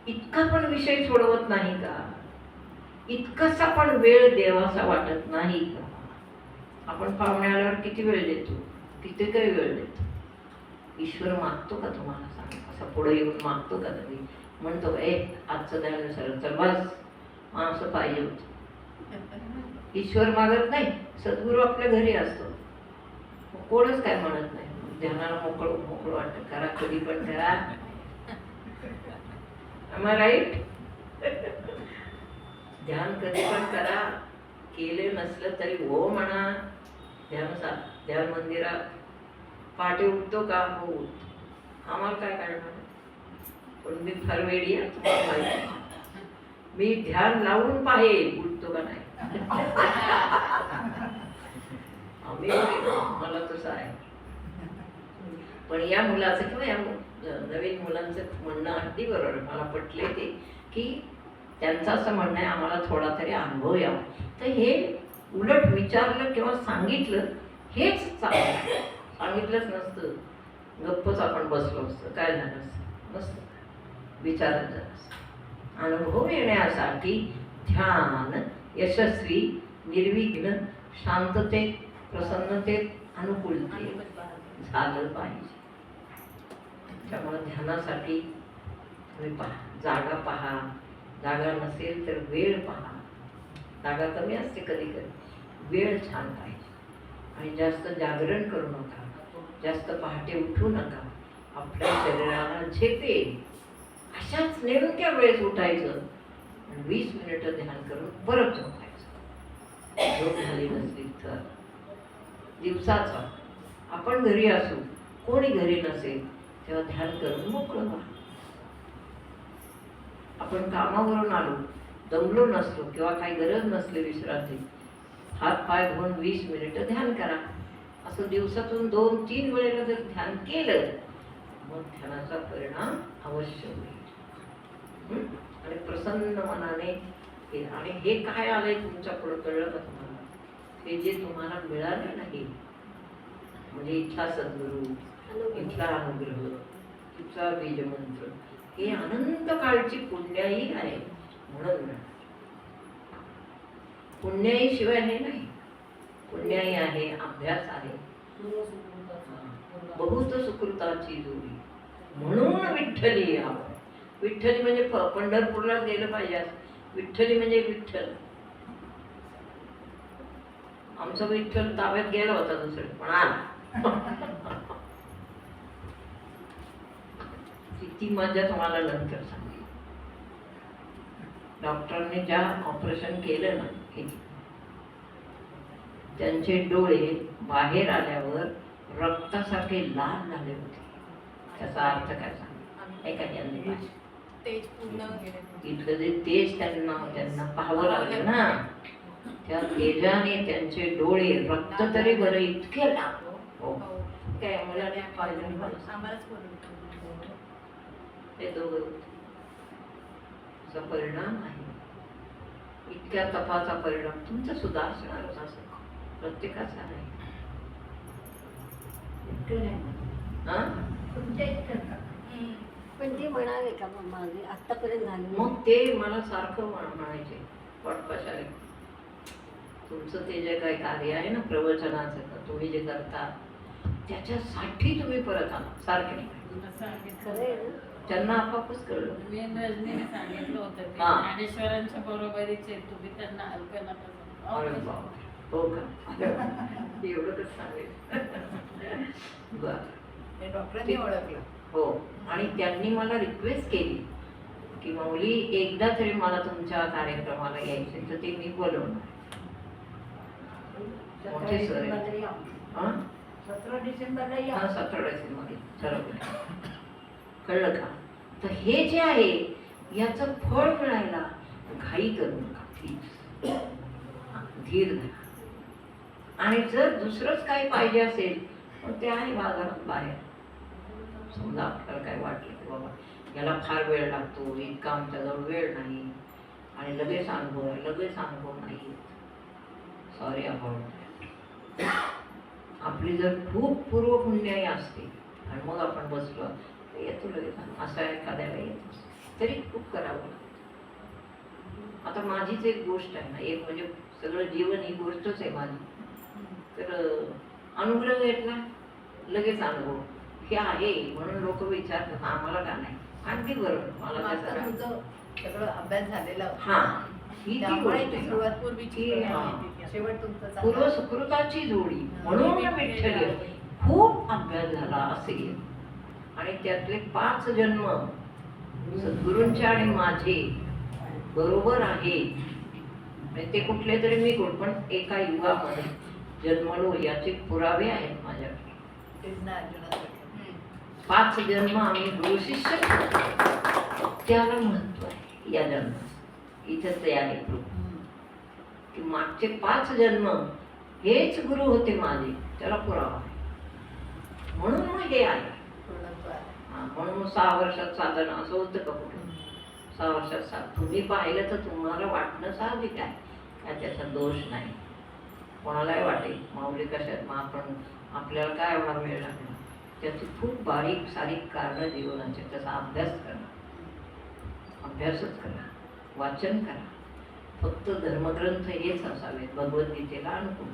इतका पण विषय सोडवत नाही का, इतकासा पण वेळ देवासा वाटत नाही का. आपण पाहुणे आल्यावर किती वेळ देतो, किती काही वेळ देतो. ईश्वर मागतो का तुम्हाला सांग, असा पुढे येऊन मागतो का कधी? म्हणतो आजचं ध्यान विसरलं तर बस, असं पाहिजे होतं. ईश्वर मागत नाही, सद्गुरू आपल्या घरी असतो, कोणच काय म्हणत नाही. ध्यानाला मोकळं वाटतं, करा कधी पण करा. Am I right? ध्यान कधी पण करा, केले नसलं तरी हो म्हणा. ध्यान मंदिरात पहाटे उठतो का? हो, आम्हाला काय करणार. पण मी फार वेडी आहे, तुम्हाला माहिती. मी ध्यान लावून पाहेल उठतो का नाही. मला तसं आहे. पण या मुलाचं किंवा या नवीन मुलांचं म्हणणं अगदी बरोबर, मला पटले ते, की त्यांचं असं म्हणणं आहे आम्हाला थोडा तरी अनुभव यावा. तर हे उलट विचारलं किंवा सांगितलं हेच चांगलं. सांगितलंच नसतं गप्पच आपण बसलो असतो, काय झालं असतं? मस्त विचारत झालं असतं. अनुभव येण्यासाठी ध्यान यशस्वी, निर्विघ्न, शांततेत, प्रसन्नतेत, अनुकूलतेत झालं पाहिजे. त्यामुळे ध्यानासाठी तुम्ही पहा, जागा पहा, जागा नसेल तर वेळ पहा. जागा कमी असते कधी कधी, वेळ छान पाहिजे. आणि जास्त जागरण करू नका, जास्त पहाटे उठू नका. आपल्या शरीराला झेप येईल अशाच नेमक्या वेळेस उठायचं आणि 20 मिनिटं ध्यान करून परत झोपायचं. झोप झाली नसली तर दिवसाचा आपण घरी असू, कोणी घरी नसेल तेव्हा ध्यान करून मोकळं व्हा. आपण कामावरून आलो, दमलो नसलो किंवा काही गरज नसली विश्रांती, हात पाय धुवून 20 मिनिटं ध्यान करा. असं दिवसातून 2-3 वेळेला जर ध्यान केलं मग ध्यानाचा परिणाम अवश्य होईल. आणि प्रसन्न मनाने आणि हे काय आलंय तुमच्या पुढे कळलं का तुम्हाला? हे जे तुम्हाला मिळालं नाही म्हणजे इथला सद्गुरू, इथला अनुग्रह, तिचा बीजमंत्र, हे अनंत काळची पुण्याई आहे म्हणून मिळालं. पुण्याई शिवाय हे नाही. पुण्याई आहे, अभ्यास आहे, बहुत सुकृताची जोडी म्हणून विठ्ठली यावं. विठ्ठली म्हणजे पंढरपूरला गेलं पाहिजे. विठ्ठली म्हणजे विठ्ठल. आमचा विठ्ठल ताब्यात गेला होता दुसरं पण आला. ती मजा तुम्हाला नंतर सांगेल. डॉक्टरांनी ज्या ऑपरेशन केलं ना, त्यांचे डोळे बाहेर आल्यावर रक्तासारखे लाल झाले होते. त्याचा अर्थ काय सांग एखाद्याने तेज पूर्ण इतकं जे तेज त्यांना पाहावं लागलं ना, त्या तेजाने त्यांचे डोळे रक्त तरी बरं इतके लाल. हो काय मुलाने पाहिजे आम्हालाच बोलवलं. ते दोघं परिणाम आहे. इतक्या तपाचा परिणाम तुमचा सुद्धा असणारच असं प्रत्येकाचा नाही. पण ते म्हणाले का मागे आतापर्यंत झालं मग ते मला सारखं म्हणायचे पटपशाले, तुमचं ते जे काही कार्य आहे ना प्रवचनाचं, तुम्ही जे करता त्याच्यासाठी तुम्ही परत आला सारखे नाही. खरंय ना? त्यांना आपापच कळलं. रजनीने सांगितलं होतं ते हा. ज्ञानेश्वरांच्या बरोबरीचे तुम्ही त्यांना अरे हलकं बापरे. हो का? एवढं कसं सांगेल. बर. हे डॉक्टरांनी ओळखलं. हो. आणि त्यांनी मला रिक्वेस्ट केली की माऊली एकदा तरी मला तुमच्या कार्यक्रमाला यायचे तर ते मी बोलवणार. मोठे सर आहे. हा? 17 डिसेंबरला या. हा 17 डिसेंबर ठरवलं. कळलं का? तर हे जे आहे याचं फळ मिळायला घाई करू नका. प्लीज धीर धरा. आणि जर दुसरंच काही पाहिजे असेल तर ते आहे बाजारात बाहेर. समजा आपल्याला काय वाटलं की बाबा याला फार वेळ लागतो, इतका आमच्याजवळ वेळ नाही आणि लगेच अनुभव नाही, सॉरी अबाउट. आपली जर खूप पूर्वपुण्याई असते आणि मग आपण बसलो येतो लगेच असा एखाद्याला येत तरी खूप करावं लागतं. आता माझीच एक गोष्ट आहे ना, एक म्हणजे सगळं जीवन ही गोष्टच आहे माझी. तर अनुग्रह घेतला लगेच अनुभव हे आहे म्हणून लोक विचारतात आम्हाला का नाही. अगदी बरोबर. मला आता त्याचा तुमचं सगळं अभ्यास झालेला होता. हा ही ती त्यामुळे गोष्ट ती आहे. सुरुवात पूर्वीची ही, हा. शेवट तुमचं चांगलं. पूर्व सुकृताची जोडी म्हणून विठ्ठल खूप अभ्यास झाला असेल आणि त्यातले 5 जन्म सद्गुरूंचे आणि माझे बरोबर आहे. ते कुठले तरी मी कोण पण एका युगामध्ये जन्मलो याचे पुरावे आहेत माझ्याकडे. कृष्ण अर्जुनासाठी. 5 जन्म आम्ही गुरु शिष्य त्याला महत्व आहे. या जन्मात इथं ते आहे proof. की मागचे 5 जन्म हेच गुरु होते माझे, त्याला पुरावा आहे. म्हणून मग हे आहे. म्हणून मग 6 वर्षात साधना असं होतं का कुठं? 6 वर्षात तुम्ही पाहिलं तर तुम्हाला वाटणं साहजिक आहे, काय त्याचा दोष नाही. कोणालाही वाटेल माऊली कशात मग आपण आपल्याला काय एवढा वेळ लागला. त्याची खूप बारीक सारीक कारणं जीवनाचे, त्याचा अभ्यास करा, अभ्यासच करा, वाचन करा. फक्त धर्मग्रंथ हेच असावेत भगवद्गीतेला अनुकूल,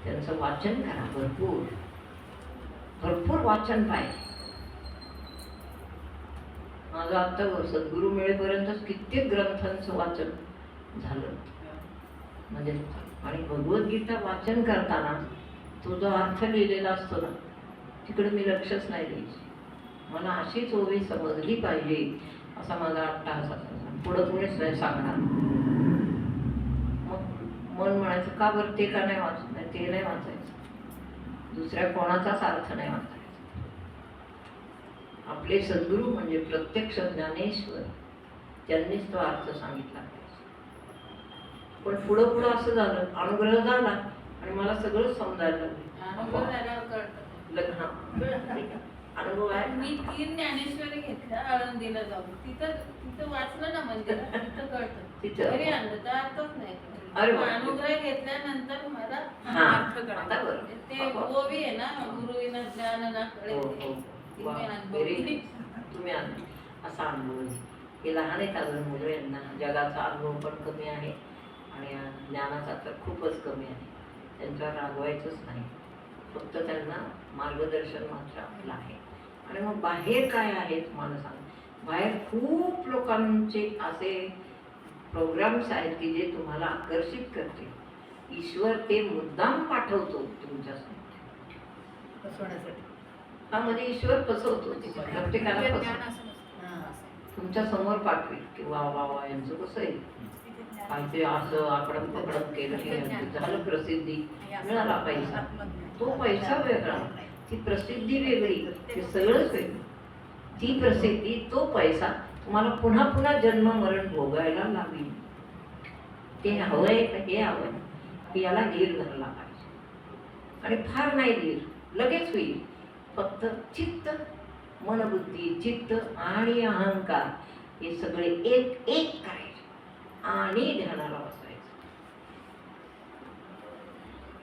त्यांचं वाचन करा, भरपूर भरपूर वाचन पाहिजे. माझं आत्ता सद्गुरू मिळेपर्यंतच कित्येक ग्रंथांचं वाचन झालं. म्हणजे आणि भगवद्गीता वाचन करताना तो जो अर्थ लिहिलेला असतो ना, तिकडे मी लक्षच नाही द्यायची. मला अशीच ओवी समजली पाहिजे असा माझा अट्टाहास असायचा. पुढं कोणीच नाही सांगणार. मग मन म्हणायचं का बरं ते का नाही वाचत नाही, ते नाही वाचायचं, दुसऱ्या कोणाचाच अर्थ नाही वाचायचा. आपले सद्गुरू म्हणजे प्रत्यक्ष ज्ञानेश्वर, त्यांनीच तो अर्थ सांगितला. पण पुढं पुढं असं झालं, अनुग्रह झाला आणि मला सगळं समजायला अनुभव लागलं. झाल्यावर कळतं. लग्न अनुभव आहे. मी 3 ज्ञानेश्वरी घेतल्या आळंदीला जाऊन. तिथं वाचलं ना मंदिरात, तिथं कळतं. तिथं. घरी आणलं तर अर्थच नाही कळत. अरे पण वा. अनुग्रह घेतल्यानंतर मला हा. अर्थ आता कळाला. बरं. ते ओवी आहे ना, गुरुविना ज्ञान ना कळे. हो, हो. ती वा. मी Very अनुभवली. good. तुम्ही असा अनुभव आहे. हे लहान आहेत अजून मुलं, यांना जगाचा अनुभव पण कमी आहे आणि ज्ञानाचा तर खूपच कमी आहे. त्यांच्यावर रागवायचंच नाही, फक्त त्यांना मार्गदर्शन मात्र आपलं आहे. आणि मग बाहेर काय आहेत मला सांग. बाहेर खूप लोकांचे असे प्रोग्राम्स आहेत की जे तुम्हाला आकर्षित करतील. ईश्वर ते मुद्दाम पाठवतो तुमच्यासाठी. फसवण्यासाठी. त्यामध्ये ईश्वर फसवतो, प्रत्येकाला ज्ञान फसवतो. असं नसतं. हां, असं. तुमच्या समोर पाठवेल की वा वा वा यांचं कसं आहे, काहीतरी असं आकडम पकडम केलं की यांचं झालं प्रसिद्धी, मिळाला पैसा. तो पैसा वेगळा, ती प्रसिद्धी वेगळी, ते सगळंच वेगळं. ती प्रसिद्धी, तो पैसा तुम्हाला पुन्हा पुन्हा जन्म मरण भोगायला लागेल. ते हवंय का हे हवंय की याला धीर धरला पाहिजे. आणि फार नाही धीर, लगेच होईल. फक्त चित्त, मनबुद्धी, चित्त आणि अहंकार हे सगळे एक एक करायचे आणि ध्यानाला बसायचं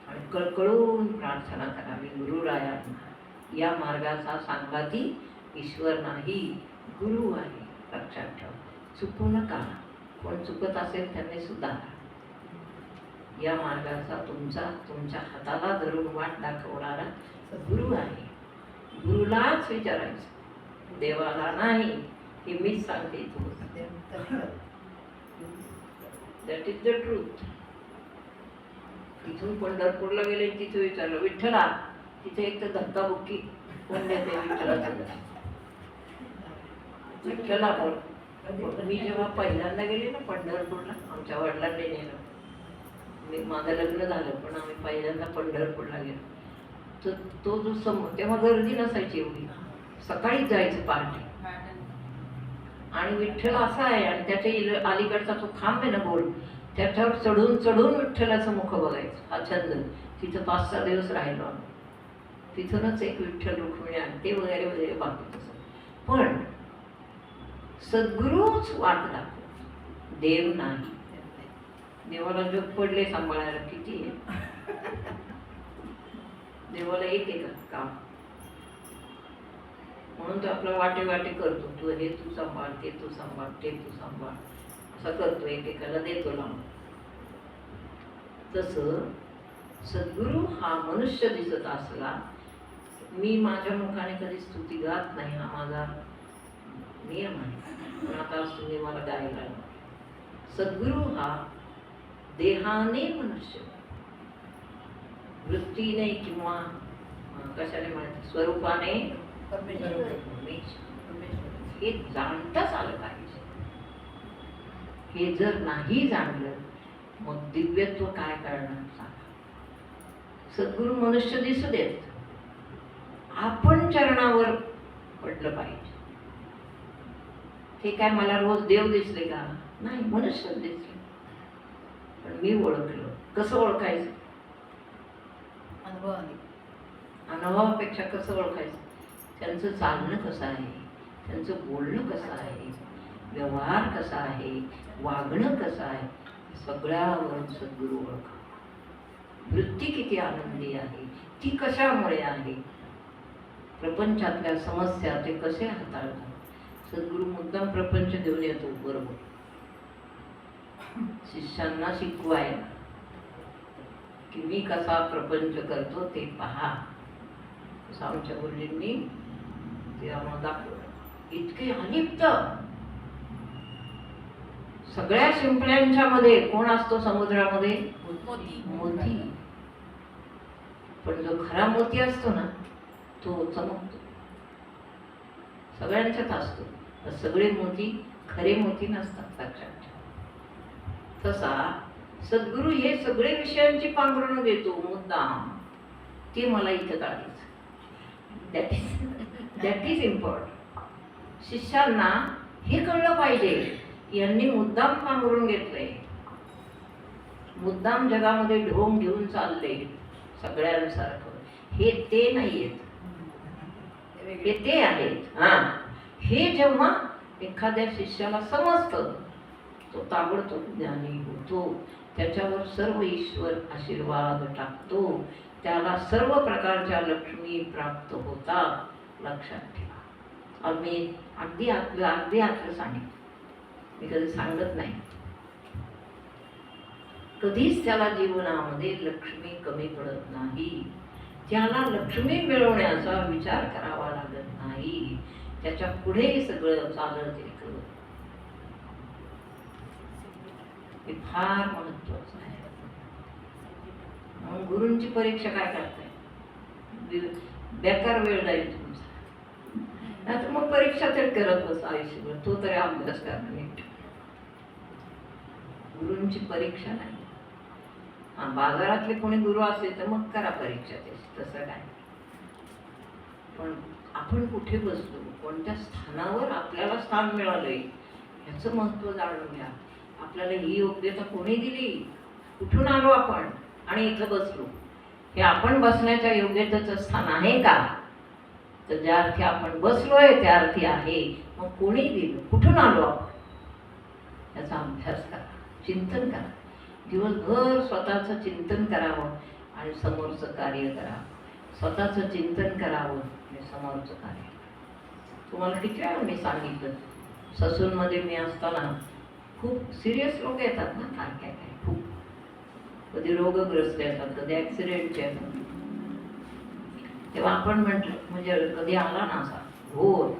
आणि कळकळून प्रार्थना करावी गुरुरायांना. या मार्गाचा सांगाती ईश्वर नाही, गुरु आहे. लक्षात ठेवा, चुकू नका. कोण चुकत असेल त्यांनी सुधारा. या मार्गाचा तुमच्या हाताला धरून वाट दाखवणारा गुरु आहे. गुरुलाच विचारायचं, देवाला नाही. हे मीच सांगते तुम्हाला. That is the truth. इथून पंढरपूरला गेले, तिथे विचारलं विठ्ठला, तिथे एक तर धक्काबुक्की कोण देते विठ्ठला. विठ्ठला बोल. मी जेव्हा पहिल्यांदा गेले ना पंढरपूरला, आमच्या वडिलांनी नेलं. माझं लग्न झालं पण आम्ही पहिल्यांदा पंढरपूरला गेलो. तर तो जो तेव्हा गर्दी नसायची एवढी, सकाळीच जायचं पहाटे. आणि विठ्ठल असा आहे आणि त्याच्या अलीकडचा तो खांब आहे ना गोल, त्याच्यावर चढून चढून विठ्ठलाचं मुख बघायचं. हा छंद. तिथं 5-6 दिवस राहिलो आम्ही. तिथूनच एक विठ्ठल रुक्मिणी आणते वगैरे वगैरे बाकी तसं. पण सद्गुरूच वाट दाखवतो, देव नाही. देवाला जग पडले सांभाळायला किती आहे. देवाला एक आहे का काम? म्हणून तो आपला वाटे वाटे करतो. तू हे तू सांभाळ, ते तू सांभाळ, ते तू सांभाळ, असं करतो. एकेकाला देतो लावून. तसं सद्गुरू हा मनुष्य दिसत असला, मी माझ्या मुखाने कधी स्तुती गात नाही, हा माझा नियम आहे. पण आता तुम्ही मला गायला. सद्गुरू हा देहाने मनुष्य, वृत्तीने किंवा कशाने म्हणतात स्वरूपाने हे जाणताच आलं पाहिजे. हे जर नाही जाणलं मग दिव्यत्व काय करणार सांगा. सद्गुरू मनुष्य दिसू देत, आपण चरणावर पडलं पाहिजे. ते काय मला रोज देव दिसले का? नाही, मनुष्य दिसले. पण मी ओळखलं. कसं ओळखायचं? अनुभवापेक्षा कसं ओळखायचं? त्यांचं चालणं कसं आहे, त्यांचं बोलणं कसं आहे, व्यवहार कसा आहे, वागणं कसं आहे, सगळ्यावर सद्गुरू ओळखा. वृत्ती किती आनंदी आहे, ती कशामुळे आहे, प्रपंचातल्या समस्या ते कसे हाताळतात. सद्गुरू मुद्दाम प्रपंच देऊन येतो बरोबर शिष्यांना शिकवायला की मी कसा प्रपंच करतो ते पहा. असं आमच्या गुरुजींनी ते आम्हाला दाखवलं. इतके अलिप्त सगळ्या शिंपल्यांच्या मध्ये कोण असतो समुद्रामध्ये? मोती. पण जो खरा मोती असतो ना तो चमकतो, सगळ्यांच्यात असतो. तर सगळे मोती खरे मोती नसतात लक्षात ठेवा. तसा सद्गुरू हे सगळे विषयांची पांघरून देतो मुद्दाम, ते मला इथं काढायचं. That is important. शिष्यांना हे कळलं पाहिजे यांनी मुद्दाम पांघरून घेतलंय, मुद्दाम जगामध्ये ढोंग घेऊन चालले सगळ्यांसारखं. हे ते नाहीयेत, हे ते आहेत. हा, हे जेव्हा एखाद्या शिष्याला समजतं तो ताबडतोब ज्ञानी होतो. त्याच्यावर सर्व ईश्वर आशीर्वाद टाकतो. त्याला सर्व प्रकारच्या लक्ष्मी प्राप्त होतात. लक्षात ठेवा. आम्ही अगदी आतलं सांगितलं, मी कधी सांगत नाही. कधीच त्याला जीवनामध्ये लक्ष्मी कमी पडत नाही. त्याला लक्ष्मी मिळवण्याचा विचार करावा लागत नाही. त्याच्या पुढे सगळं चालत येतं. हे फार महत्वाचं आहे. मग गुरूंची परीक्षा काय करताय? बेकार वेळ जाईल तुमचा. नाहीतर मग परीक्षा तर करत बस आयुष्यभर, तो तरी अभ्यास करा नीट. गुरूंची परीक्षा नाही. हा, बाजारातले कोणी गुरु असेल तर मग करा परीक्षा त्याची, तसं काय. पण आपण कुठे बसलो, कोणत्या स्थानावर आपल्याला स्थान मिळालंय याचं महत्त्व जाणून घ्या. आपल्याला ही योग्यता कोणी दिली, कुठून आलो आपण आणि इथं बसलो, हे आपण बसण्याच्या योग्यतेचं स्थान आहे का? तर ज्या अर्थी आपण बसलोय त्या अर्थी आहे. मग कोणी दिलं, कुठून आलो आपण, याचा अभ्यास करा, चिंतन करा. दिवसभर स्वतःचं चिंतन करावं आणि समोरचं कार्य करावं. स्वतःचं चिंतन करावं आणि समोरचं कार्य. तुम्हाला किती वेळा मी सांगितलं, ससूनमध्ये मी असताना खूप सिरियस लोक येतात ना, काय खूप. कधी रोगग्रस्त येतात, कधी ॲक्सिडेंटचे येतात. तेव्हा आपण म्हटलं, म्हणजे कधी आला ना असा घोर,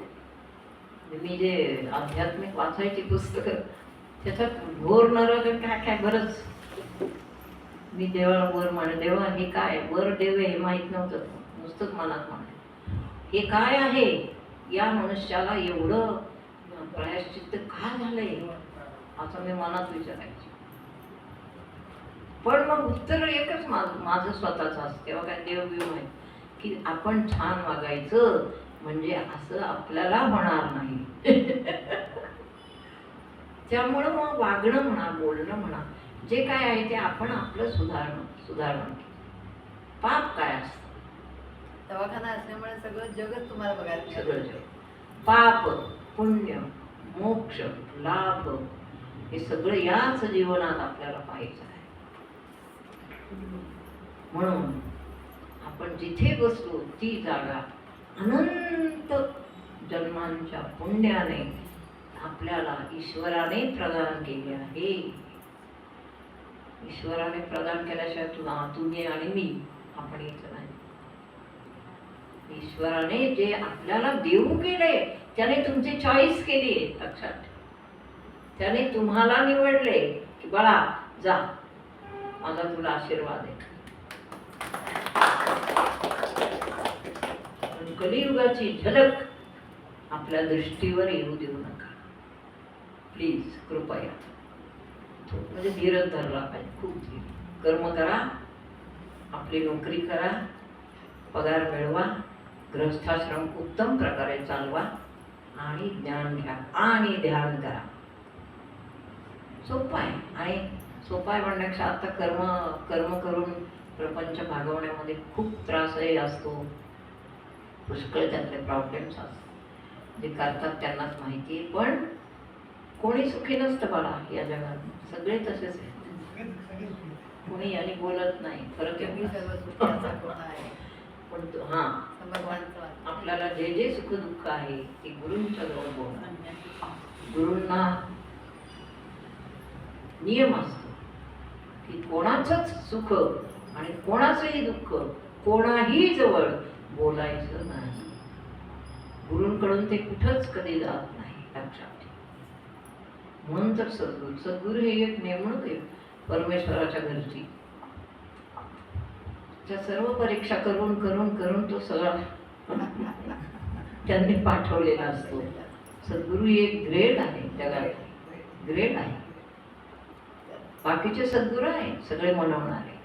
मी जे आध्यात्मिक वाचायची पुस्तकं त्याच्यात घोर नरक काय बरंच. मी देवाला वर म्हणे, देवा हे काय वर देव हे माहीत नव्हतं, नुसतंच मनात म्हणे हे काय आहे, या मनुष्याला एवढं प्रायश्चित्त का झालंय असं मी मनात विचारायचे. पण मग उत्तर एकच माझं स्वतःच असतं. तेव्हा काय देवबिव आहे की आपण छान वागायचं म्हणजे असं आपल्याला होणार नाही. त्यामुळं मग वागणं म्हणा, बोलणं म्हणा, जे काय आहे ते आपण आपलं सुधारणं. पाप काय असतं? दवाखाना असल्यामुळे सगळं जगच तुम्हाला बघायला मिळालं. सगळं जग. पाप, पुण्य, मोक्ष, लाभ हे सगळं याच जीवनात आपल्याला पाहायचं आहे. म्हणून आपण जिथे बसलो ती जागा अनंत जन्मांच्या पुण्याने आपल्याला ईश्वराने प्रदान केली आहे. ईश्वराने प्रदान केल्याशिवाय तुम्ही आणि मी आपण इथं नाही. ईश्वराने जे आपल्याला देऊ केले त्याने तुमची चॉईस केली आहे. लक्षात, त्याने तुम्हाला निवडले की बाळा जा, माझा तुला आशीर्वाद आहे. कलियुगाची झलक आपल्या दृष्टीवर येऊ देऊ नका प्लीज, कृपया. म्हणजे धीरच धरला पाहिजे, खूप धीर. कर्म करा, आपली नोकरी करा, पगार मिळवा, गृहस्थाश्रम उत्तम प्रकारे चालवा आणि ज्ञान घ्या आणि ध्यान करा. सोपं आहे. आणि सोपं आहे म्हणण्यापेक्षा आता कर्म करून प्रपंच भागवण्यामध्ये खूप त्रासही असतो, पुष्कळ त्यातले प्रॉब्लेम्स असतात. जे करतात त्यांनाच माहिती आहे. पण कोणी सुखी नसतं बाळा या जगात, सगळे तसेच आहेत. कोणी याने बोलत नाही, फरक जगी आहे. सर्व सुखाचा कोण आहे? पण हां, समर्पणाचा. आपल्याला जे जे सुख दुःख आहे ते गुरूंच्या जवळ बोलणार. गुरूंना नियम असतो की कोणाचंच सुख आणि कोणाचंही दुःख कोणाही जवळ बोलायचं नाही. गुरूंकडून ते कुठंच कधी जात नाही, लक्षात ठेवा. म्हणून तर सद्गुरू ही एक नेमणूक आहे परमेश्वराच्या घरची. त्या सर्व परीक्षा करून करून करून तो सगळा त्यांनी पाठवलेला असतो. सद्गुरू ही एक ग्रेड आहे, जगात ग्रेड आहे. बाकीचे सद्गुरू आहे सगळे म्हणवणारे,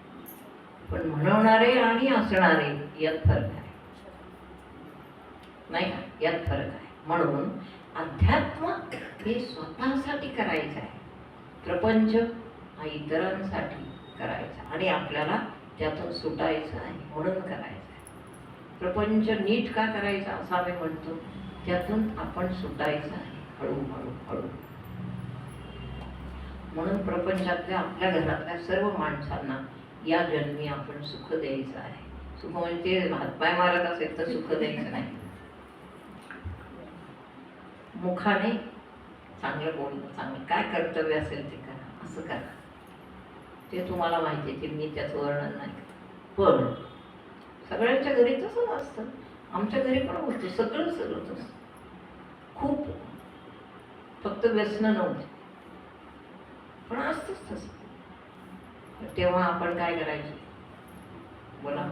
पण म्हणवणारे आणि असणारे यात फरक आहे, नाही का? यात फरक आहे. म्हणून अध्यात्म हे स्वतःसाठी करायचं आहे, प्रपंच हा इतरांसाठी करायचा आणि आपल्याला त्यातून सुटायचं आहे म्हणून करायचं आहे. प्रपंच नीट का करायचा असं आम्ही म्हणतो, त्यातून आपण सुटायचं आहे हळूहळू हळू. म्हणून प्रपंचातल्या आपल्या घरातल्या सर्व माणसांना या जन्मी आपण सुख द्यायचं आहे. सुख म्हणजे ते हातपाय मारत असेल तर सुख द्यायचं नाही. मुखाने चांगलं बोलणं, चांगलं काय कर्तव्य असेल ते करा, असं करा. ते तुम्हाला माहिती आहे, ते मी त्याचं वर्णन नाही. पण सगळ्यांच्या घरी तसंच असतं, आमच्या घरी पण होतं, सगळं सगळं तसं. खूप फक्त व्यसन नव्हते, पण असतंच तसं. तेव्हा आपण काय करायचं बोला,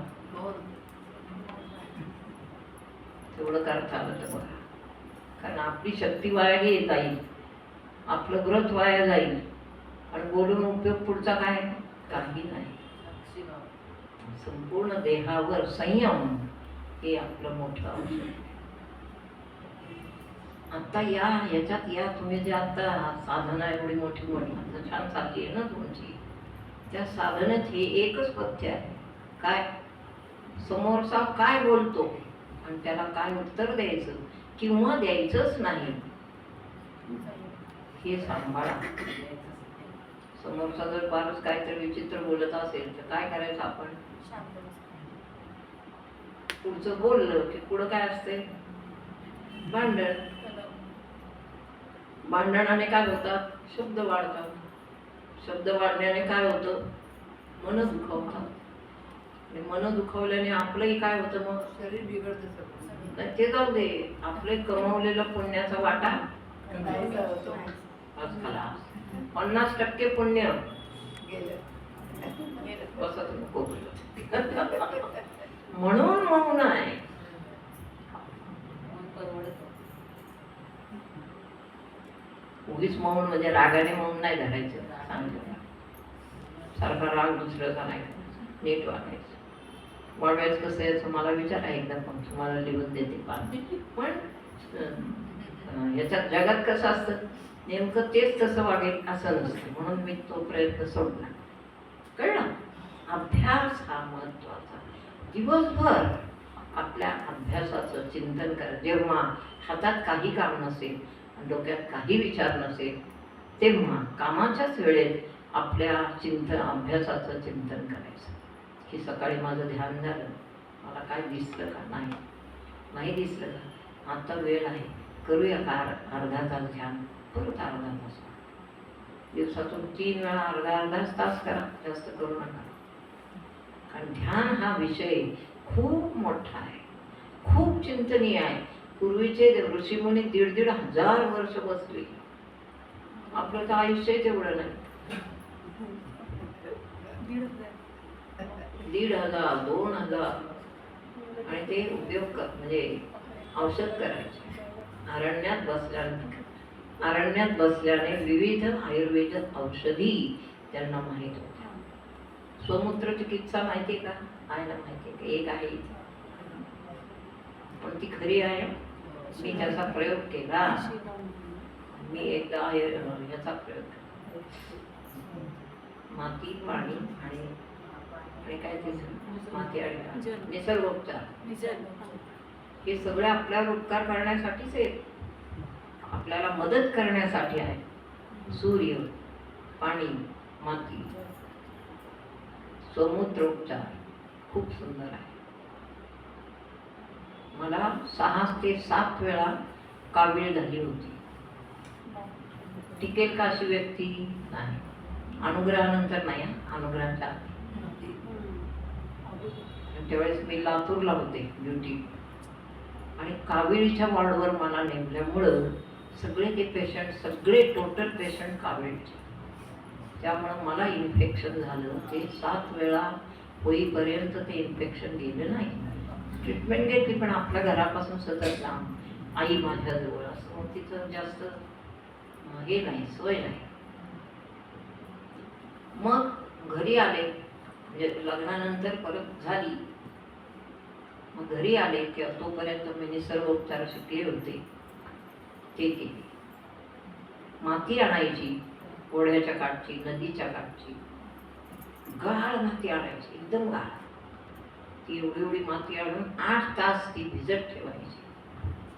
तेवढं करता आलं तर बघा. कारण आपली शक्ती वाया जाईल, आपलं ग्रोथ वाया जाईल आणि बोलून उपयोग पुढचा काय? काही नाही. संपूर्ण देहावर संयम हे आपलं मोठं औषध आहे. आता याच्यात या तुम्ही जे आता साधना एवढी मोठी मोठी छान चालली आहे ना तुमची, त्या साधनेत हे एकच पथ्य आहे. काय? समोरचा काय बोलतो आणि त्याला काय उत्तर द्यायचं किंवा द्यायचंच नाही हे सांभाळा. समोरचा जर फारच काहीतरी विचित्र बोलत असेल तर काय करायचं आपण? पुढचं बोललं की पुढं काय असते? भांडण. भांडणाने काय होतात? शब्द वाढतात. शब्द वाढण्याने काय होतं? मन दुखावतात. आणि मन दुखावल्याने आपलंही काय होतं? मग शरीर बिघडतं सगळं. नाही ते जाऊ दे, आपले कमवलेलं पुण्याचा वाटा नाहीसा होतो. आज खाला. 50% पुण्य गेलं. असंच नको बोलू. म्हणून मौन आहे. उगीच मौन म्हणजे रागाने मौन नाही धरायचं. सांगितलं सारखा राग दुसऱ्याचा नाही, नीट वागायचं. वागायचं कसं याचं मला विचारा एकदा, पण तुम्हाला लिहून देते पान. पण याच्यात जगात कसं असतं, नेमकं तेच तसं वागेल असं नसतं. म्हणून मी तो प्रयत्न सोडला. कळलं? अभ्यास हा महत्वाचा. दिवसभर आपल्या अभ्यासाचं चिंतन करा. जेव्हा हातात काही काम नसेल, डोक्यात काही विचार नसेल, तेव्हा कामाच्याच वेळेत आपल्या अभ्यासाचं चिंतन करायचं की सकाळी माझं ध्यान झालं, मला काय दिसलं का? नाही दिसलं का? आता वेळ आहे, करूया का अर्धा तास ध्यान? परत अर्धा तास. दिवसातून 3 वेळा अर्धा तास करा, जास्त करू नका. कारण ध्यान हा विषय खूप मोठा आहे, खूप चिंतनीय आहे. पूर्वीचे ऋषीमुनी 1,500 वर्ष बसले. आपलं तर आयुष्य तेवढं नाही. 1,500, 2,000 आणि ते उपयोग म्हणजे औषध करायचे. अरण्यात बसल्याने विविध आयुर्वेद औषधी त्यांना माहीत होत्या. स्वमूत्र चिकित्सा माहिती का? आहे ना माहिती का? एक आहे इथे, पण ती खरी आहे. मी त्याचा प्रयोग केला. मी एकदा ह्याचा प्रयोग केला, माती, पाणी आणि काय ते माती आणि निसर्गोपचार. हे सगळे आपल्यावर उपकार करण्यासाठीच आहेत, आपल्याला मदत करण्यासाठी आहे. सूर्य, पाणी, माती, स्वमूत्रोपचार खूप सुंदर आहे. मला 6 ते 7 वेळा कावीळ झाली होती. टिकेल का अशी व्यक्ती नाही. अनुग्रहानंतर नाही, अनुग्रहाच्या आधी. त्यावेळेस मी लातूरला होते ड्युटी आणि काविळीच्या वॉर्डवर मला नेमल्यामुळं सगळे ते पेशंट, सगळे टोटल पेशंट काविळीचे. त्यामुळं मला इन्फेक्शन झालं. ते 7 वेळा होईपर्यंत ते इन्फेक्शन गेलं नाही. ट्रीटमेंट घेतली पण आपल्या घरापासून सतत लांब. आई माझ्याजवळ असं मग तिचं जास्त हे नाही, सोय नाही. मग घरी आले, म्हणजे लग्नानंतर परत झाली. मग घरी आले की तोपर्यंत मी निसर्ग उपचार शिकले होते, ते केले. माती आणायची ओढ्याच्या काठची, नदीच्या काठची, गाळ माती आणायची, एकदम गाळ. ती एवढी एवढी माती आणून 8 तास ती भिजत ठेवायची.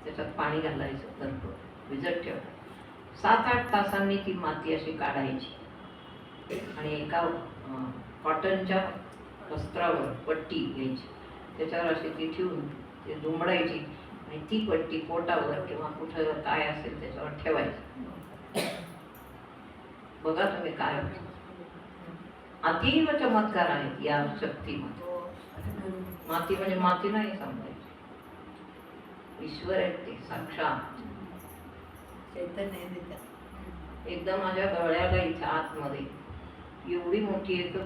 त्याच्यात पाणी घालायचं, भरपूर भिजत ठेवायचं. 7-8 तासांनी ती माती अशी काढायची आणि एका कॉटनच्या वस्त्रावर पट्टी घ्यायची, त्याच्यावर अशी ती ठेवून ते दुमडायची आणि ती पट्टी पोटावर किंवा कुठं काय असेल त्याच्यावर ठेवायची. बघा तुम्ही काय अतीव चमत्कार आहेत या शक्तीमध्ये. माती म्हणजे माती नाही समजायची, ईश्वर आहेत ते साक्षात. चैतन्य आहे त्याच्यात. एकदा माझ्या गळ्याला इथे आतमध्ये एवढी मोठी एक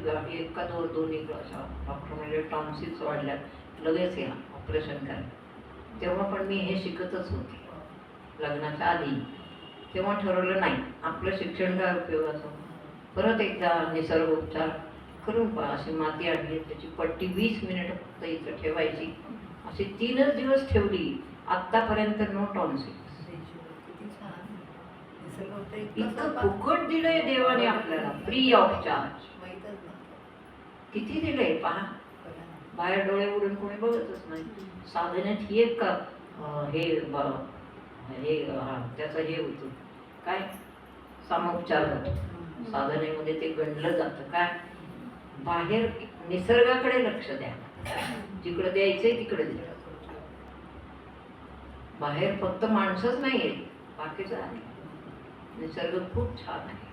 का दोन्ही अशा डॉक्टर म्हणजे टॉन्सिल्स वाढल्या, लगेच या ऑपरेशन करा. तेव्हा पण मी हे शिकतच होते लग्नाच्या आधी. तेव्हा ठरवलं नाही आपलं शिक्षण काय उपयोगाचं, परत एकदा निसर्गोपचार करून पहा. अशी माती आणली, त्याची पट्टी 20 मिनिटं फक्त इथं ठेवायची. अशी 3च दिवस ठेवली. आत्तापर्यंत नो टॉन्सिल्स. किती छान. निसर्ग होतं इतकं इतकं फुकट दिलंय देवाने आपल्याला, फ्री ऑफ चार्ज. माहीतच नव्हतं. किती दिलंय पहा. बाहेर डोळे उडून कोणी बघतच नाही. साधण्यात ही एक त्याचं हे होतं काय, सामोपचार होतो. साधनेमध्ये ते गणलं जातं काय, बाहेर निसर्गाकडे लक्ष द्या, जिकडे द्यायचंय तिकडे द्या. बाहेर फक्त माणसंच नाहीये, बाकीचं आहे. निसर्ग खूप छान आहे.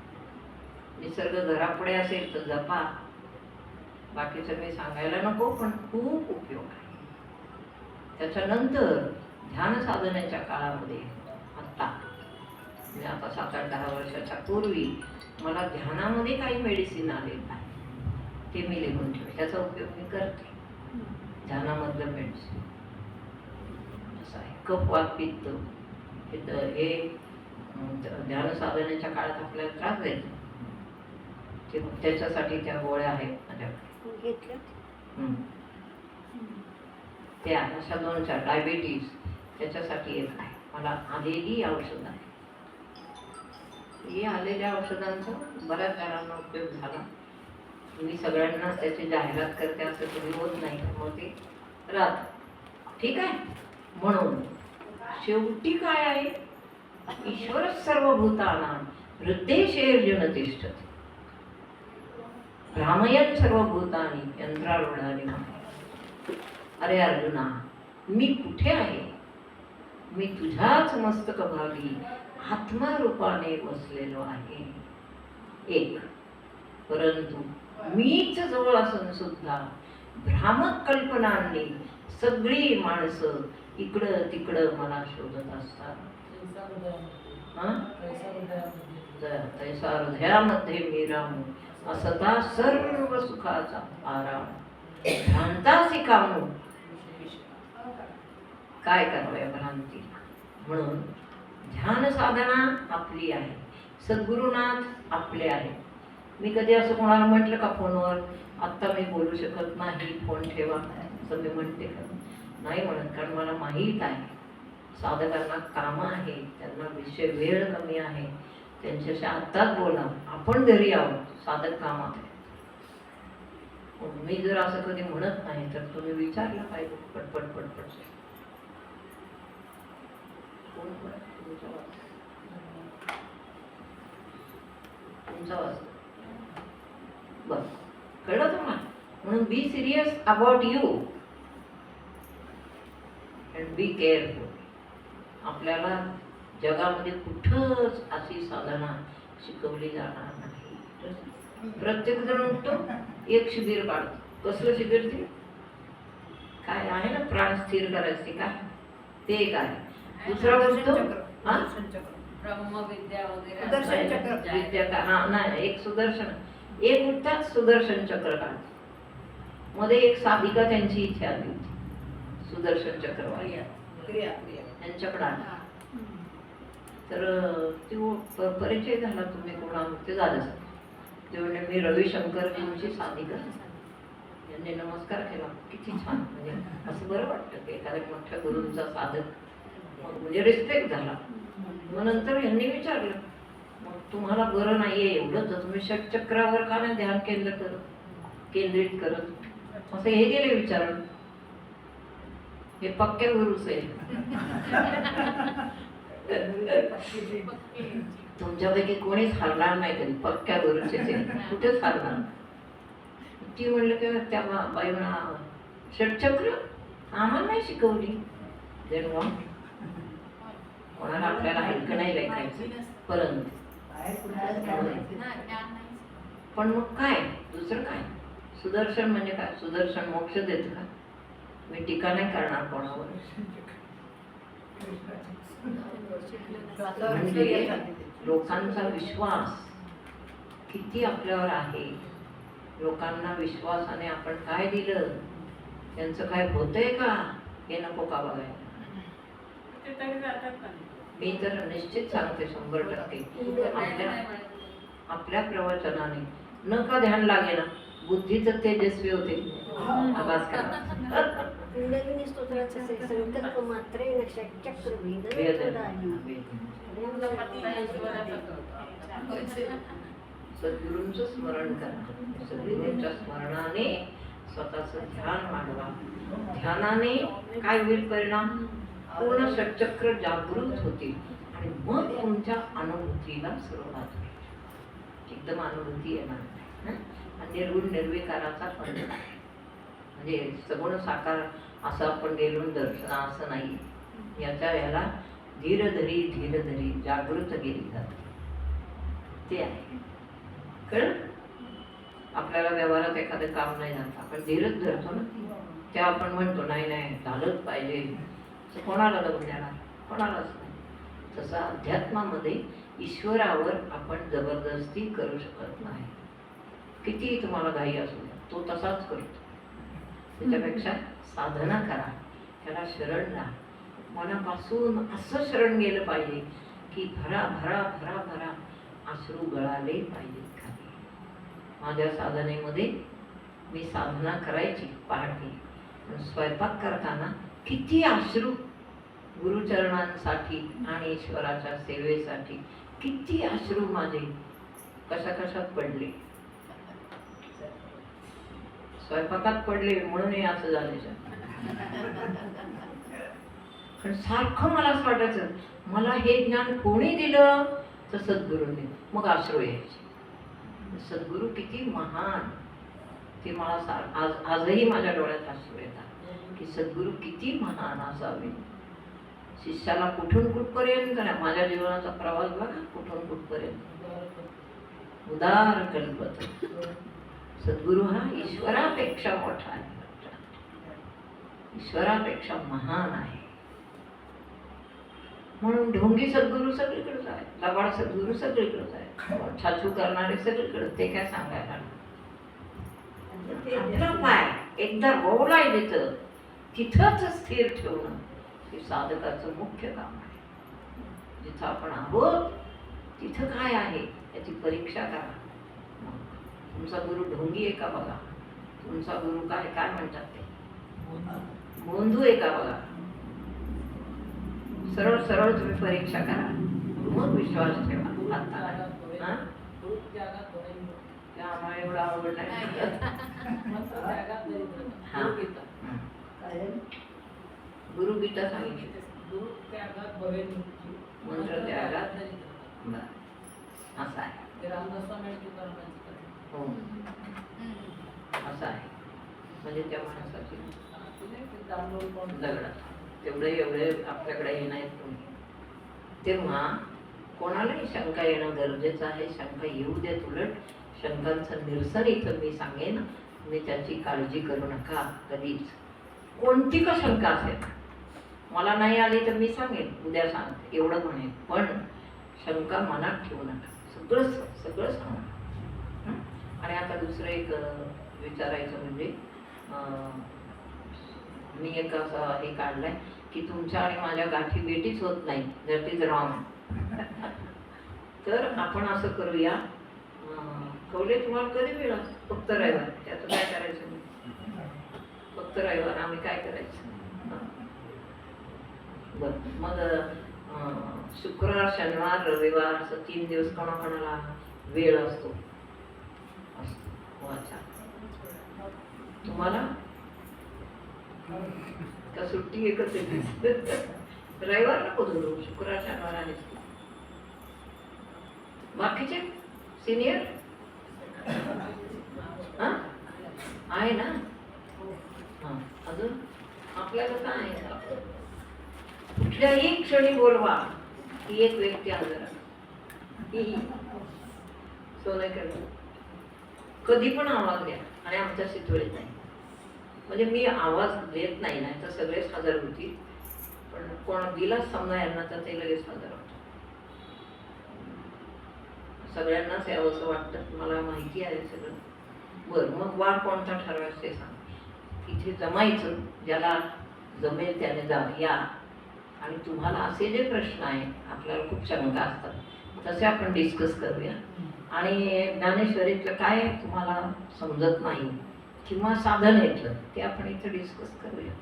निसर्ग घरापुढे असेल तर जपा, बाकीचं मी सांगायला नको, पण खूप उपयोग आहे. त्याच्यानंतर ध्यान साधनेच्या काळामध्ये आता 7-8-10 वर्षाच्या पूर्वी मला ध्यानामध्ये काही मेडिसिन आले नाही, ते मी लिहून ठेवले. त्याचा उपयोग मी करते. ध्यानामधलं मेडिसिन असं आहे. कफ, वात, पित्त हे ध्यान साधनेच्या काळात आपल्याला त्रास द्यायचा, ते त्याच्यासाठी त्या गोळ्या आहेत माझ्याकडे. त्या अशा 2-4 डायबिटीज त्याच्यासाठी एक आहे. मला आलेली औषध आहे. हे आलेल्या औषधांचा बऱ्याच जणांना उपयोग झाला. मी सगळ्यांना त्याची जाहिरात करते असं कधी होत नाही, त्यामुळे ते राहत. ठीक आहे. म्हणून शेवटी काय आहे, ईश्वर सर्वभूतानां हृदयेषु तिष्ठति भ्रामयन् सर्वभूतानि यंत्रारूढानि माया. अरे अर्जुना, मी कुठे आहे? मी तुझ्याच मस्तक भागी आत्मा रूपाने बसलेलो आहे. एक, परंतु मीच जवळ असून सुद्धा भ्रामक कल्पनांनी सगळी माणसं इकडं तिकडं मला शोधत असतात. तैसा हृदयामध्ये मी रामू, असता सर्व सुखाचा आराम. भ्रांतासी कामू, काय करावया भ्रांती. म्हणून ध्यान साधना आपली आहे, सद्गुरुनाथ आपले आहे. मी कधी असं कोणाला म्हटलं का फोनवर, आत्ता मी बोलू शकत नाही, फोन ठेवा असं मी म्हणते का? नाही म्हणत, कारण मला माहीत आहे साधकांना कामं आहे, त्यांना विषय वेळ कमी आहे, त्यांच्याशी आत्ताच बोला. आपण घरी आहोत, साधक कामात आहे. मी जर असं कधी म्हणत नाही तर तुम्ही विचारलं पाहिजे पटपट पटपट. तुमचा वाज बस कळलं तुम्हाला. म्हणून be serious about you. And be careful. आपल्याला जगामध्ये कुठंच अशी साधना शिकवली जाणार नाही. प्रत्येक जण उठतो, एक शिबिर काढतो. कसलं शिबिर ते? काय आहे ना, प्राण स्थिर करायचे काय ते काय. दुसरा उठतो, हा? ब्रह्मविद्या वगैरे सुदर्शन चक्र. विद्या का, हा नाही, एक सुदर्शन, एक उठतात सुदर्शन चक्र काढतात. मध्ये एक साधिका त्यांची इथे आली होती, सुदर्शन चक्रवाली क्रिया त्यांच्याकडे आला. तर तो परिचय झाला, तुम्ही कोण आहात ते झालं. ते म्हणजे मी रविशंकरजींची साधिका. यांनी नमस्कार केला, किती छान, म्हणजे असं बरं वाटतं की एखाद्या मोठ्या गुरूंचा साधक, म्हणजे रिस्पेक्ट झाला. मग नंतर यांनी विचारलं, मग तुम्हाला बरं नाहीये एवढं तर तुम्ही षटचक्रावर का नाही ध्यान केंद्रित करत? असं हे गेले विचारून. हे पक्क्या गुरुच आहे. तुमच्यापैकी कोणीच हारणार नाही कधी, पक्क्या गुरुचे ते कुठेच हारणार. ती म्हणलं की त्या बाई म्हणा, षटचक्र आम्हाला नाही शिकवली. कोणाला आपल्याला ऐकं नाही ऐकायचं, परंतु पण मग काय दुसरं काय? सुदर्शन म्हणजे काय? सुदर्शन मोक्ष देत का? मी टीका नाही करणार कोणावर. म्हणजे लोकांचा विश्वास किती आपल्यावर आहे, लोकांना विश्वासाने आपण काय दिलं, त्यांचं काय होतंय का हे नको का बघायला. ते तरी जातात का? मी तर निश्चित सांगते 100% आपल्या प्रवचनाने न का ध्यान लागेना, बुद्धीच तेजस्वी होते. आवाज करा. कुंडलिनी स्तोत्राचं असे संकल्प मात्रेण षट्चक्र भेदन सद्गुरूंचं स्मरण करा. सद्गुरूंच्या स्मरणाने स्वतःचं ध्यान वाढवा. ध्यानाने काय होईल परिणाम? पूर्ण षटचक्र जागृत होतील आणि मग तुमच्या अनुभूतीला सुरुवात होईल. एकदम अनुभूती येणार नाही. निर्गुण निर्विकाराचा पण म्हणजे सगुण साकार असं आपण गेलो दर्शन असं नाही. याला धीरधरी जागृत गेली जाते, ते आहे. कळ? आपल्याला व्यवहारात एखादं काम नाही झालं, आपण धीरच धरतो ना, ते आपण म्हणतो नाही नाही झालंच पाहिजे. कोणाला लग्न देणार? कोणालाच नाही. तसं अध्यात्मामध्ये ईश्वरावर आपण जबरदस्ती करू शकत नाही. किती तुम्हाला घाई असू द्या, तो तसाच करतो. त्याच्यापेक्षा साधना करा, त्याला शरण राहा. मनापासून असं शरण गेलं पाहिजे की भरा भरा भरा भरा अश्रू गळाले पाहिजेत खाली. माझ्या साधनेमध्ये मी साधना करायची पहाटे, स्वयंपाक करताना किती अश्रू गुरुचरणांसाठी आणि ईश्वराच्या सेवेसाठी किती अश्रू माझे कशा कशात पडले. स्वयंपाकात पडले म्हणून हे असं झाले. पण सारखं मला असं वाटायचं, मला हे ज्ञान कोणी दिलं? तर सद्गुरूंनी. मग अश्रू यायचे. सद्गुरू किती महान, ते मला आजही माझ्या डोळ्यात अश्रू येतात की सद्गुरू किती महान असावे. शिष्याला कुठून कुठपर्यंत, माझ्या जीवनाचा प्रवास बघा, कुठून कुठपर्यंत उदार कल्पत. सद्गुरू हा ईश्वरापेक्षा मोठा आहे, ईश्वरापेक्षा महान आहे. म्हणून ढोंगी सद्गुरू सगळीकडेच आहे, लबाड सद्गुरू सगळीकडेच आहे, छाछू करणारे सगळीकडे. ते काय सांगायला, आपलं पाय एकदा रोवलाय तिथं, तिथंच स्थिर ठेवणं हे साधकाचं मुख्य काम आहे. जिथं आपण आहोत तिथं काय आहे याची परीक्षा करा. तुमचा गुरु ढोंगी आहे का बघा, तुमचा गुरु काय काय म्हणतात ते गोंधू आहे का बघा. सरळ सरळ तुम्ही परीक्षा करा, मग विश्वास ठेवा. आता आम्हाला एवढं आवड नाही. गुरुगीता सांगितली, मंत्र त्यागात असं आहे. हो असं आहे. म्हणजे त्या माणसाची दगडात तेवढे एवढे आपल्याकडे हे नाहीत कोणी. तेव्हा कोणालाही शंका येणं गरजेचं आहे. शंका येऊ देत. उलट शंकांचं निरसन इथं मी सांगेन. तुम्ही त्याची काळजी करू नका कधीच. कोणती का शंका असेल, मला नाही आली तर मी सांगेन, उद्या सांगते, एवढं म्हणेन. पण शंका मनात ठेवू नका. सगळं सगळं सांगा. आणि आता दुसरं एक विचारायचं म्हणजे मी एक असं हे काढलंय की तुमच्या आणि माझ्या गाठी भेटीच होत नाही. That is wrong. तर आपण असं करूया, कवले तुम्हाला कधी वेळ असतो? फक्त रविवार. त्याचं काय करायचं? फक्त रविवार आम्ही काय करायचं? बरं, मग शुक्रवार, शनिवार, रविवार असं 3 दिवस कोणाकोणाला वेळ असतो? अच्छा, तुम्हाला का सुट्टी एकच येते? रविवार नको धरू, शुक्रवार शनिवार आहे. बाकीचे सिनियर आहे ना? अजून आपल्याला काय आहे? कुठल्याही क्षणी बोलवा ही एक व्यक्ती हजर आहे. सोनेकर कधी पण आवाज द्या आणि आमच्याशी तुळीत नाही. म्हणजे मी आवाज देत नाही, नाही तर सगळेच हजर होतील. पण कोण दिलाच समजा यांना तर ते लगेच हजर होतं. सगळ्यांनाच यावं असं वाटतं, मला माहिती आहे सगळं. बरं, मग वार कोणता ठरवायचं ते सांग. इथे जमायचं, ज्याला जमेल त्याने या. आणि तुम्हाला असे जे प्रश्न आहेत, आपल्याला खूप शंका असतात, तसे आपण डिस्कस करूया. आणि ज्ञानेश्वरीतलं काय तुम्हाला समजत नाही किंवा साधन येतं ते आपण इथे डिस्कस करूया.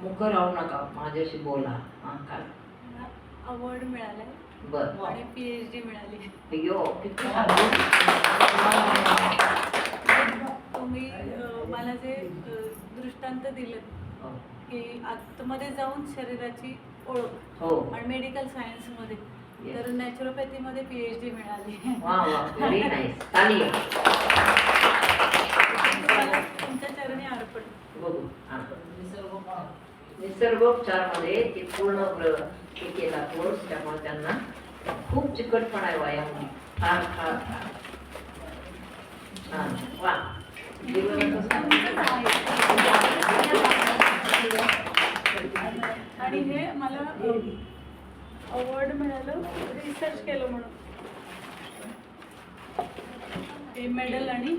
मुख राहू नका, माझ्याशी बोला. काय अवॉर्ड मिळालाय बरं आणि PhD मिळाली. अय्यो, किती तुम्ही मला जे दृष्टांत दिले की आतमध्ये जाऊन शरीराची ओळख हो. आणि मेडिकल सायन्स मध्ये, तर नॅचरोपॅथी मध्ये PhD मिळाली. वा वा, व्हेरी नाईस. ताली तुमच्या चरणी अर्पण. बघू. निसर्गोपचार मध्ये ते पूर्ण हे केला कोर्स, त्यामुळे त्यांना खूप चिकटपणा आहे वयामध्ये. फार फार छान. वा, आणि हे मला अवॉर्ड मिळालं रिसर्च केलं म्हणून. हे मेडल आणि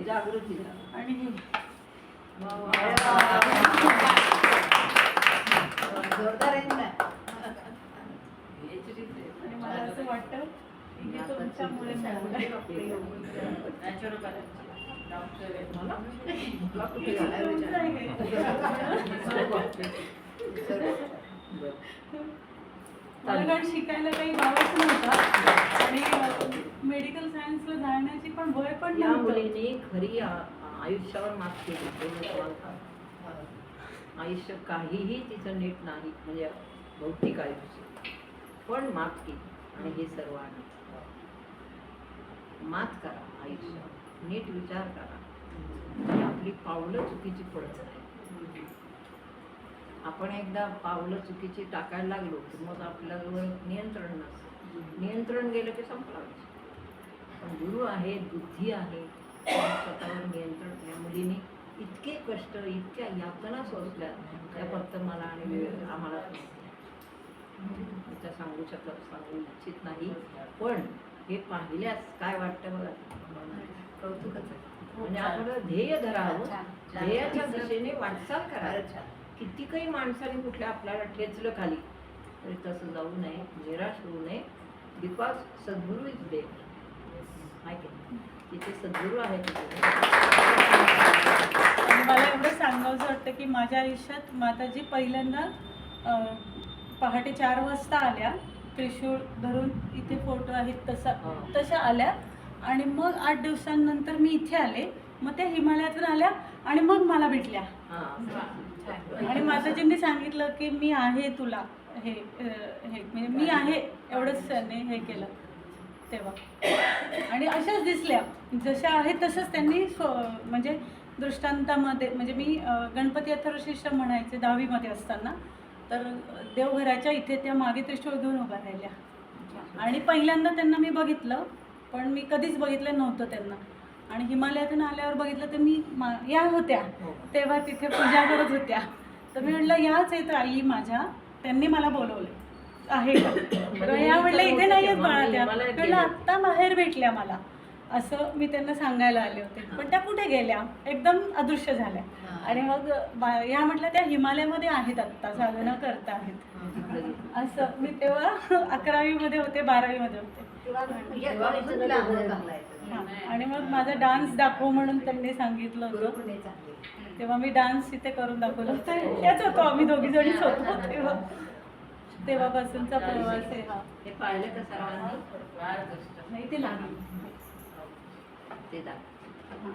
जागृती. आणि जोरदार आहे ना. आणि मला असं वाटतं की हे तुमच्यामुळे मला कारण शिकायला काही भावच नव्हता आणि मेडिकल सायन्सला जाण्याची पण वय पण या नव्हतं. मुलीने खरी आयुष्यावर मात केली. आयुष्य काहीही तिचं नीट नाही, म्हणजे भौतिक आयुष्य, पण मात केली. आणि हे सर्व आहे. मात करा आयुष्यावर, नीट विचार करा. आणि आपली पावलं चुकीची पडत नाही. आपण एकदा पावलं चुकीची टाकायला लागलो की मग आपल्यावर नियंत्रण नसतं. नियंत्रण गेलं की संपला. पण गुरु आहे, बुद्धी आहे, स्वतःवर नियंत्रण. या मुलीने इतके कष्ट, इतक्या यातना सोसल्या, त्या फक्त मला आणि आम्हाला त्या सांगू इच्छित नाही. पण हे पाहिल्यास काय वाटतं बघा, कौतुकच आहे. म्हणजे आपलं ध्येय धरावं, ध्येयाच्या दिशेने वाटचाल करायची. किती काही माणसाने कुठल्या आपल्याला ठेचलं खाली तरी तसं जाऊ नये, निराश होऊ नये. Because Sadhguru is there. तिथे सद्गुरू आहे. मला एवढं सांगावंसं वाटतं की माझ्या आयुष्यात माताजी पहिल्यांदा पहाटे 4 वाजता आल्या, त्रिशूळ धरून, इथे फोटो आहेत तशा आल्या. आणि मग 8 दिवसांनंतर मी इथे आले. मग त्या हिमालयातून आल्या आणि मग मला भेटल्या. आणि माताजींनी सांगितलं की मी आहे तुला, हे म्हणजे मी आहे एवढंच त्यांनी हे केलं तेव्हा. आणि अशाच दिसल्या जशा आहेत तसंच त्यांनी म्हणजे दृष्टांतामध्ये म्हणजे मी गणपती अथर्वशीर्ष म्हणायचे 10वीमध्ये असताना, तर देवघराच्या इथे त्या मागे त्रिशूळ घेऊन उभ्या राहिल्या. आणि पहिल्यांदा त्यांना मी बघितलं, पण मी कधीच बघितलं नव्हतं त्यांना. आणि हिमालयातून आल्यावर बघितलं तर मी या होत्या तेव्हा तिथे पूजा करत होत्या. तर मी म्हटलं याच आहेत आई माझ्या, त्यांनी मला बोलवले आहे का. तर या म्हटलं इथे नाही आहेत बाळा त्या. म्हटलं आत्ता बाहेर भेटल्या मला, असं मी त्यांना सांगायला आले होते. पण त्या कुठे गेल्या, एकदम अदृश्य झाल्या. आणि मग या म्हटलं त्या हिमालयामध्ये आहेत आत्ता, साधना करता आहेत असं. मी तेव्हा 11वीमध्ये होते, 12वीमध्ये होते. तेव्हा पण तुला अनुभव चांगला आहे. हां. आणि मग माझा डान्स दाखव म्हणून त्यांनी सांगितलं होतं. गुरु पण हे चांगले. तेव्हा मी डान्स इथे करून दाखवलं होतं. याच होतो आम्ही दोघी जणीच होतो तेव्हा. तेव्हापासूनचा प्रवास आहे हा. हे पाहिलं का सर्वांनी? फार कष्ट. नाही ते लागेल. ते दाखव.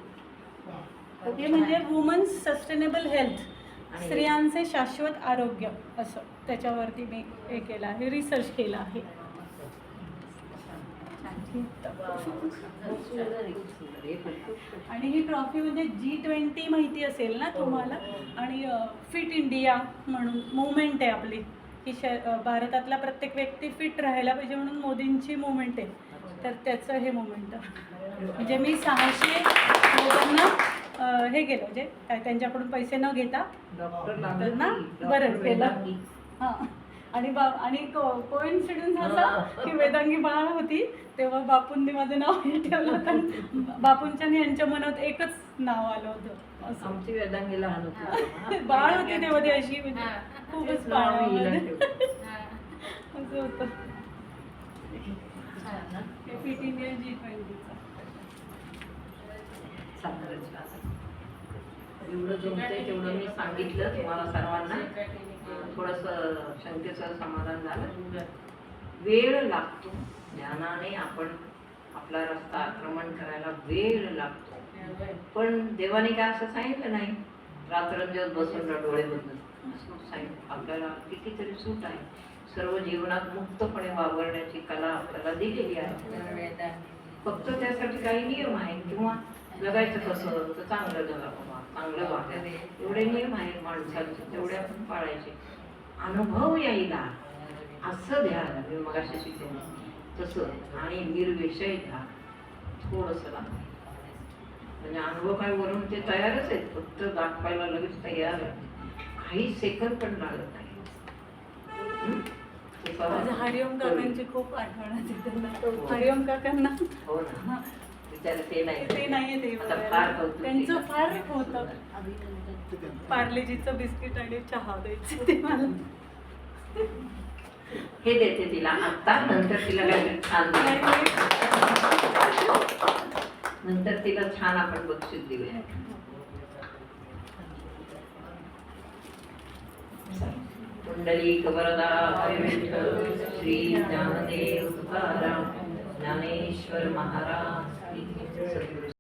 हे म्हणजे वुमन्स सस्टेनेबल हेल्थ, आणि- स्त्रियांचे शाश्वत आरोग्य, असं त्याच्यावरती मी हे केलं आहे, रिसर्च केलं आहे. आणि ही ट्रॉफी म्हणजे G20 माहिती असेल ना तुम्हाला. आणि फिट इंडिया म्हणून मुवमेंट आहे आपली, की भारतातला प्रत्येक व्यक्ती फिट राहायला पाहिजे म्हणून मोदींची मुवमेंट आहे. तर त्याचं हे मुवमेंट म्हणजे मी 600 लोकांना हे केलं, म्हणजे काय त्यांच्याकडून पैसे न घेता डॉक्टर ना बरं केलं. हां. आणि आणि कोइन्सिडन्स असा की वेदांगी बाळ होती तेव्हा बापूंनी माझं नाव हे ठेवलं होतं. बापूंच्या आणि यांच्या मनात एकच नाव आलं होतं असं. आमची वेदांगी लहान होती. बाळ होती तेव्हा ती अशी, म्हणजे खूपच नाव हिला पाळणामध्ये ठेवलं. असं होतं. हे फिट इंडिया G20चा. जेवढं जमतंय तेवढं मी सांगितलं तुम्हाला सर्वांना. थोडंसं शंकेचं समाधान झालं. वेळ लागतो ध्यानाने, आपण आपला रस्ता आक्रमण करायला वेळ लागतो. पण देवाने काय असं सांगितलं नाही रात्रंदिवस बसून डोळे बंद सांगितलं. आपल्याला कितीतरी सूट आहे. सर्व जीवनात मुक्तपणे वावरण्याची कला आपल्याला दिलेली आहे. फक्त त्यासाठी काही नियम आहेत, किंवा जगायचं कसं तर चांगलं जगा बाबा, चांगलं वागा, एवढे नियम आहेत माणसाचे, तेवढे आपण पाळायचे. अनुभव यायला असं ध्यान मी मगाशी शिकवलं तसं, आणि निर्विषय ध्यान थोडंसं लागतं. म्हणजे अनुभव काय वरून ते तयारच आहेत, फक्त दाखवायला लगेच तयार आहे. काही सेकंद पण लागत नाही. हरिओम काकांची खूप आठवण येते त्यांना. हरिओम काकांना हो ना, बिचारे ते नाही, ते नाहीये ते आता फार कौतुक त्यांचं केलं. फार होतं. पार्लेजीचं बिस्किट आणि चहा द्यायचे ते मला. हे देते तिला आता, नंतर तिला काय छान नाही, देते. नाही. नंतर तिला छान आपण बक्षीस देऊया. पुंडलिक वरदा विठ्ठल श्री ज्ञानदेव तुकाराम ज्ञानेश्वर महाराज. सद्गुरु